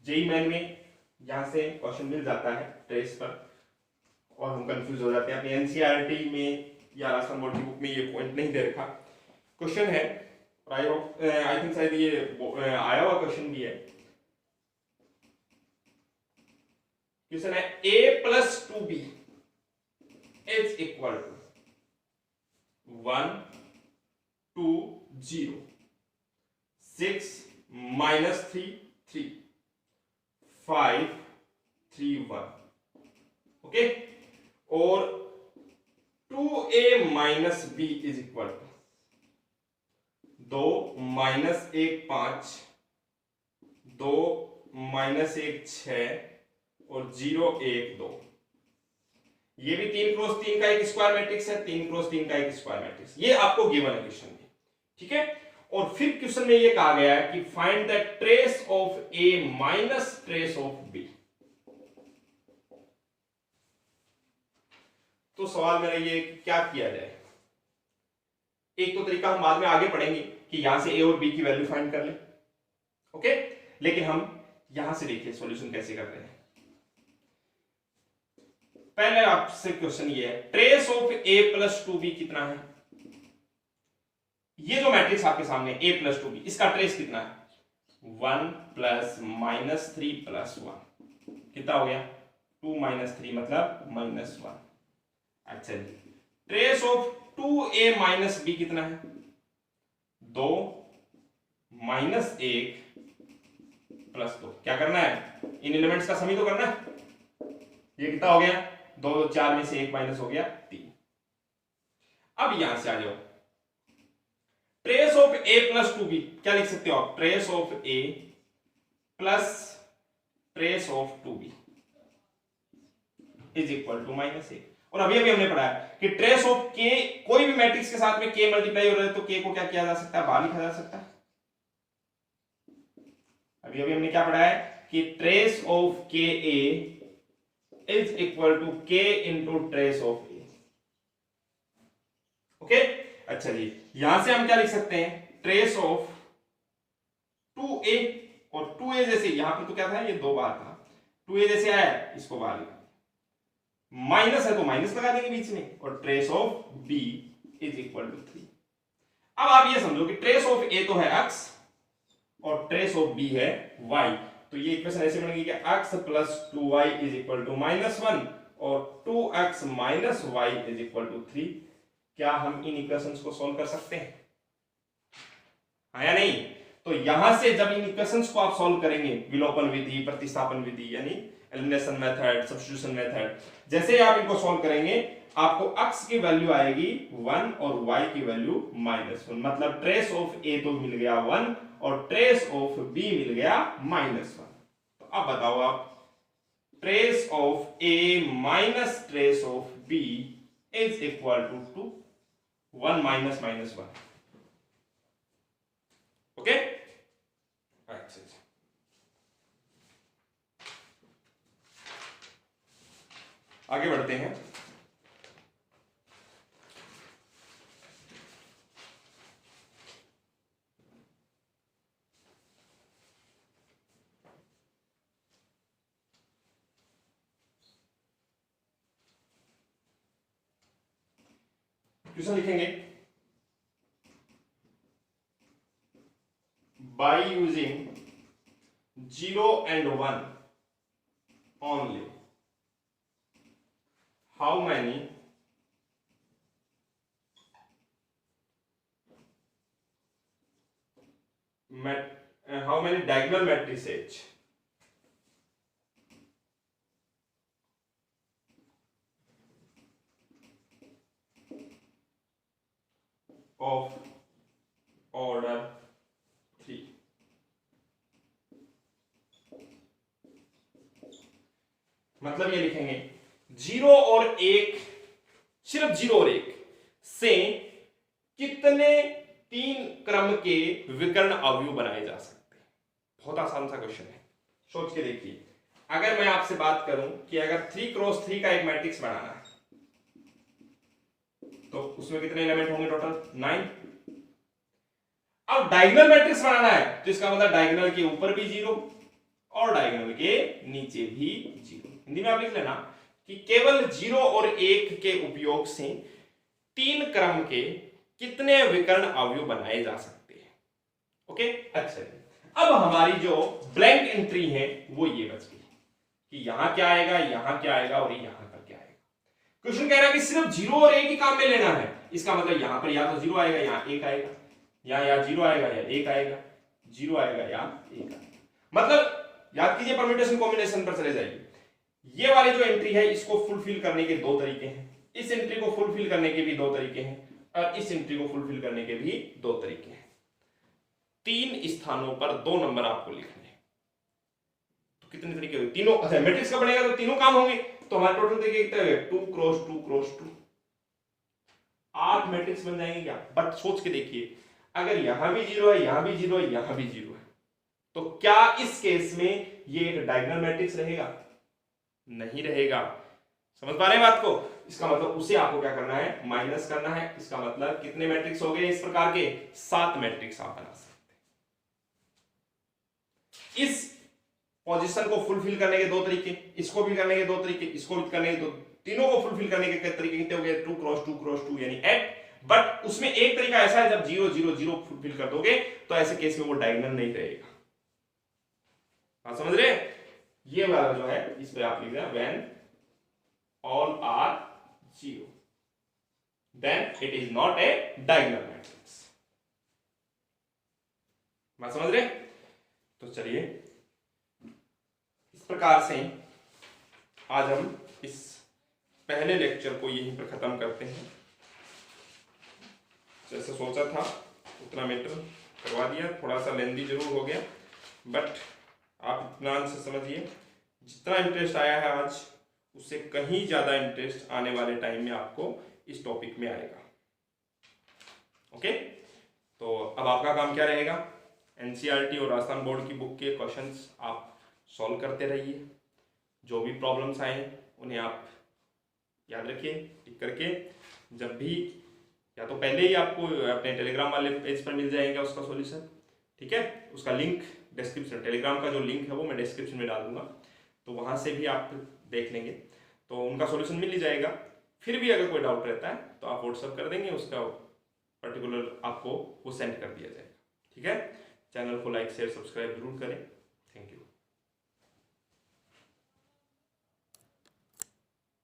जेई मेन में यहां से क्वेश्चन मिल जाता है ट्रेस पर और हम कंफ्यूज हो जाते हैं, अपनी एनसीईआरटी में या राजस्थान बोर्ड की बुक में ये पॉइंट नहीं दे रखा। क्वेश्चन है, आई थिंक शायद ये आया हुआ क्वेश्चन भी है। क्वेश्चन है a plus 2b is equal to 1 2 0 6 minus 3 3 5 3 1। Okay, और 2a minus b is equal to 2 minus 1 5 2 minus 1 6 और 0 1 2। ये भी 3 क्रॉस 3 का एक स्क्वायर मैट्रिक्स है, 3 क्रॉस 3 का एक स्क्वायर मैट्रिक्स, ये आपको गिवन है क्वेश्चन में, ठीक है। और फिर क्वेश्चन में ये कहा गया है कि find the trace of A minus trace of B. तो सवाल मेरा ये क्या किया जाए, एक तो तरीका हम बाद में आगे पढ़ेंगे कि यहां से ए और बी की वैल्यू फाइंड कर ले, ओके, लेकिन हम यहां से देखिए सॉल्यूशन कैसे कर रहे हैं। पहले आपसे क्वेश्चन ये है, trace of A plus 2b कितना है। ये जो मैट्रिक्स आपके सामने a प्लस 2b, इसका ट्रेस कितना है, 1 प्लस माइनस 3 प्लस 1, कितना हो गया 2 माइनस 3 मतलब माइनस 1। अच्छा जी, trace of 2a minus b कितना है, 2 माइनस 1 प्लस 2। क्या करना है, इन एलिमेंट्स का सम ही तो करना है। ये कितना हो गया, 2 4 में से 1 माइनस हो गया 3। अब यहां से आ जाओ, trace of a plus 2b क्या लिख सकते हो आप, trace of a plus trace of 2b is equal to minus 1। और अभी अभी हमने पढ़ा है कि ट्रेस ऑफ k, कोई भी मैट्रिक्स के साथ में k मल्टीप्लाई हो रहा है तो k को क्या किया जा सकता है, बाहर लिखा जा सकता है। अभी अभी हमने क्या पढ़ा है कि trace of ka is equal to k into trace of a। Okay, अच्छा जी, यहां से हम क्या लिख सकते हैं, ट्रेस ऑफ 2a, और 2a जैसे यहां पे तो क्या था, ये 2 बार था, 2a जैसे आया इसको बाहर लिखा, माइनस है तो माइनस लगा देंगे बीच में, और trace of b is equal to 3। अब आप ये समझो कि ट्रेस ऑफ a तो है x और ट्रेस ऑफ b है y, तो ये इक्वेशन ऐसे बनेगी कि x plus 2y is equal to minus 1 और 2x minus y is equal to 3। क्या हम इन इक्वेशंस को सॉल्व कर सकते हैं, हाँ या नहीं। तो यहां से जब इन इक्वेशंस को आप सॉल्व करेंगे, विलोपन विधि, प्रतिस्थापन विधि यानी एलिमिनेशन मेथड, सब्स्टिट्यूशन मेथड, जैसे आप इनको सॉल्व करेंगे आपको x की वैल्यू आएगी 1 और y की वैल्यू -1, मतलब ट्रेस ऑफ a तो मिल गया 1 और ट्रेस ऑफ b मिल गया -1। तो अब बताओ आप, trace of a minus trace of b is equal to 1 minus minus 1। Okay, अच्छा, आगे बढ़ते हैं। क्वेश्चन लिखेंगे, by using 0 and 1 only, how many how many diagonal matrices of order 3? मतलब ये लिखेंगे 0 और 1, सिर्फ 0 और 1 से कितने 3 क्रम के विकर्ण अवयव बनाए जा सकते हैं। बहुत आसान सा क्वेश्चन है, सोच के देखिए। अगर मैं आपसे बात करूं कि अगर 3 क्रॉस 3 का एक मैट्रिक्स बनाना है तो उसमें कितने एलिमेंट होंगे टोटल? 9। अब डायगोनल मैट्रिक्स बनाना है तो इसका मतलब डायगोनल के ऊपर भी 0 और डायगोनल के नीचे भी 0। हिंदी में आप लिख लेना कि केवल 0 और 1 के उपयोग से 3 क्रम के कितने विकर्ण अवयव बनाए जा सकते हैं। ओके, अच्छा। अब हमारी जो ब्लैंक एंट्री है वो ये बच गई कि यहां क्या आएगा, यहां क्या आएगा और यहां पर क्या आएगा। क्वेश्चन कह रहा है कि सिर्फ 0 और 1 ही काम में लेना है। इसका मतलब यहां पर या तो 0 आएगा या 1 आएगा, या 0 आएगा या 1 आएगा, 0 आएगा या 1 आएगा। मतलब याद कीजिए, परम्यूटेशन कॉम्बिनेशन पर चले जाइए। ये वाली जो एंट्री है इसको फुलफिल करने के 2 तरीके हैं, इस एंट्री को फुलफिल करने के भी 2 तरीके हैं और इस एंट्री को फुलफिल करने के भी 2 तरीके हैं। 3 स्थानों पर 2 नंबर आपको लिखने हैं। तो कितने तरीके होंगे? तीनों। अच्छा, मैट्रिक्स का बनेगा तो तीनों काम होंगे। तो हमारे टोटल देखिए कितने हुए? 2 क्रॉस 2 क्रॉस 2, 8 मैट्रिक्स बन जाएंगे क्या? बट सोच के देखिए, अगर यहां भी 0 है, यहां भी 0 है, यहां भी 0 है, तो क्या इस केस में ये एक डायगोनल मैट्रिक्स रहेगा? नहीं रहेगा। समझ पा रहे हैं बात को? इसका मतलब उसे आपको क्या करना है? माइनस करना है। इसका मतलब कितने मैट्रिक्स हो गए इस प्रकार के? 7 मैट्रिक्स आप बना सकते हैं। इस पोजीशन को फुलफिल करने के 2 तरीके, इसको भी करने के 2 तरीके, इसको भी करने के 2, तीनों को फुलफिल करने के तरीके कितने हो गए? 2 क्रॉस 2 क्रॉस 2 यानी 8। बट उसमें एक तरीका ऐसा है, जब 0 0 0 फुलफिल कर दोगे तो ऐसे केस में वो डायगोनल नहीं रहेगा। आप समझ रहे? ये वाला जो है इस पे आप लिख देना when all are 0 then it is not a diagonal matrix. बात समझ रहे? तो चलिए इस प्रकार से आज हम इस पहले लेक्चर को यहीं पर खत्म करते हैं। जैसे सोचा था उतना मैटर करवा दिया, थोड़ा सा लेंदी जरूर हो गया, बट आप इत्मीनान से समझिए, जितना इंटरेस्ट आया है आज उससे कहीं ज़्यादा इंटरेस्ट आने वाले टाइम में आपको इस टॉपिक में आएगा। ओके, तो अब आपका काम क्या रहेगा? एनसीईआरटी और राजस्थान बोर्ड की बुक के क्वेश्चंस आप सॉल्व करते रहिए। जो भी प्रॉब्लम्स आए उन्हें आप याद रखिए, टिक करके। जब भी, या तो पहले ही आपको अपने टेलीग्राम वाले पेज पर मिल जाएगा उसका सॉल्यूशन, ठीक है? उसका लिंक डिस्क्रिप्शन, टेलीग्राम का जो लिंक है वो मैं डिस्क्रिप्शन में डाल दूंगा, तो वहां से भी आप देख लेंगे, तो उनका सॉल्यूशन मिल ही जाएगा। फिर भी अगर कोई डाउट रहता है तो आप व्हाट्सअप कर देंगे, उसका पर्टिकुलर आपको वो सेंड कर दिया जाएगा, ठीक है? चैनल को लाइक शेयर सब्सक्राइब जरूर करें।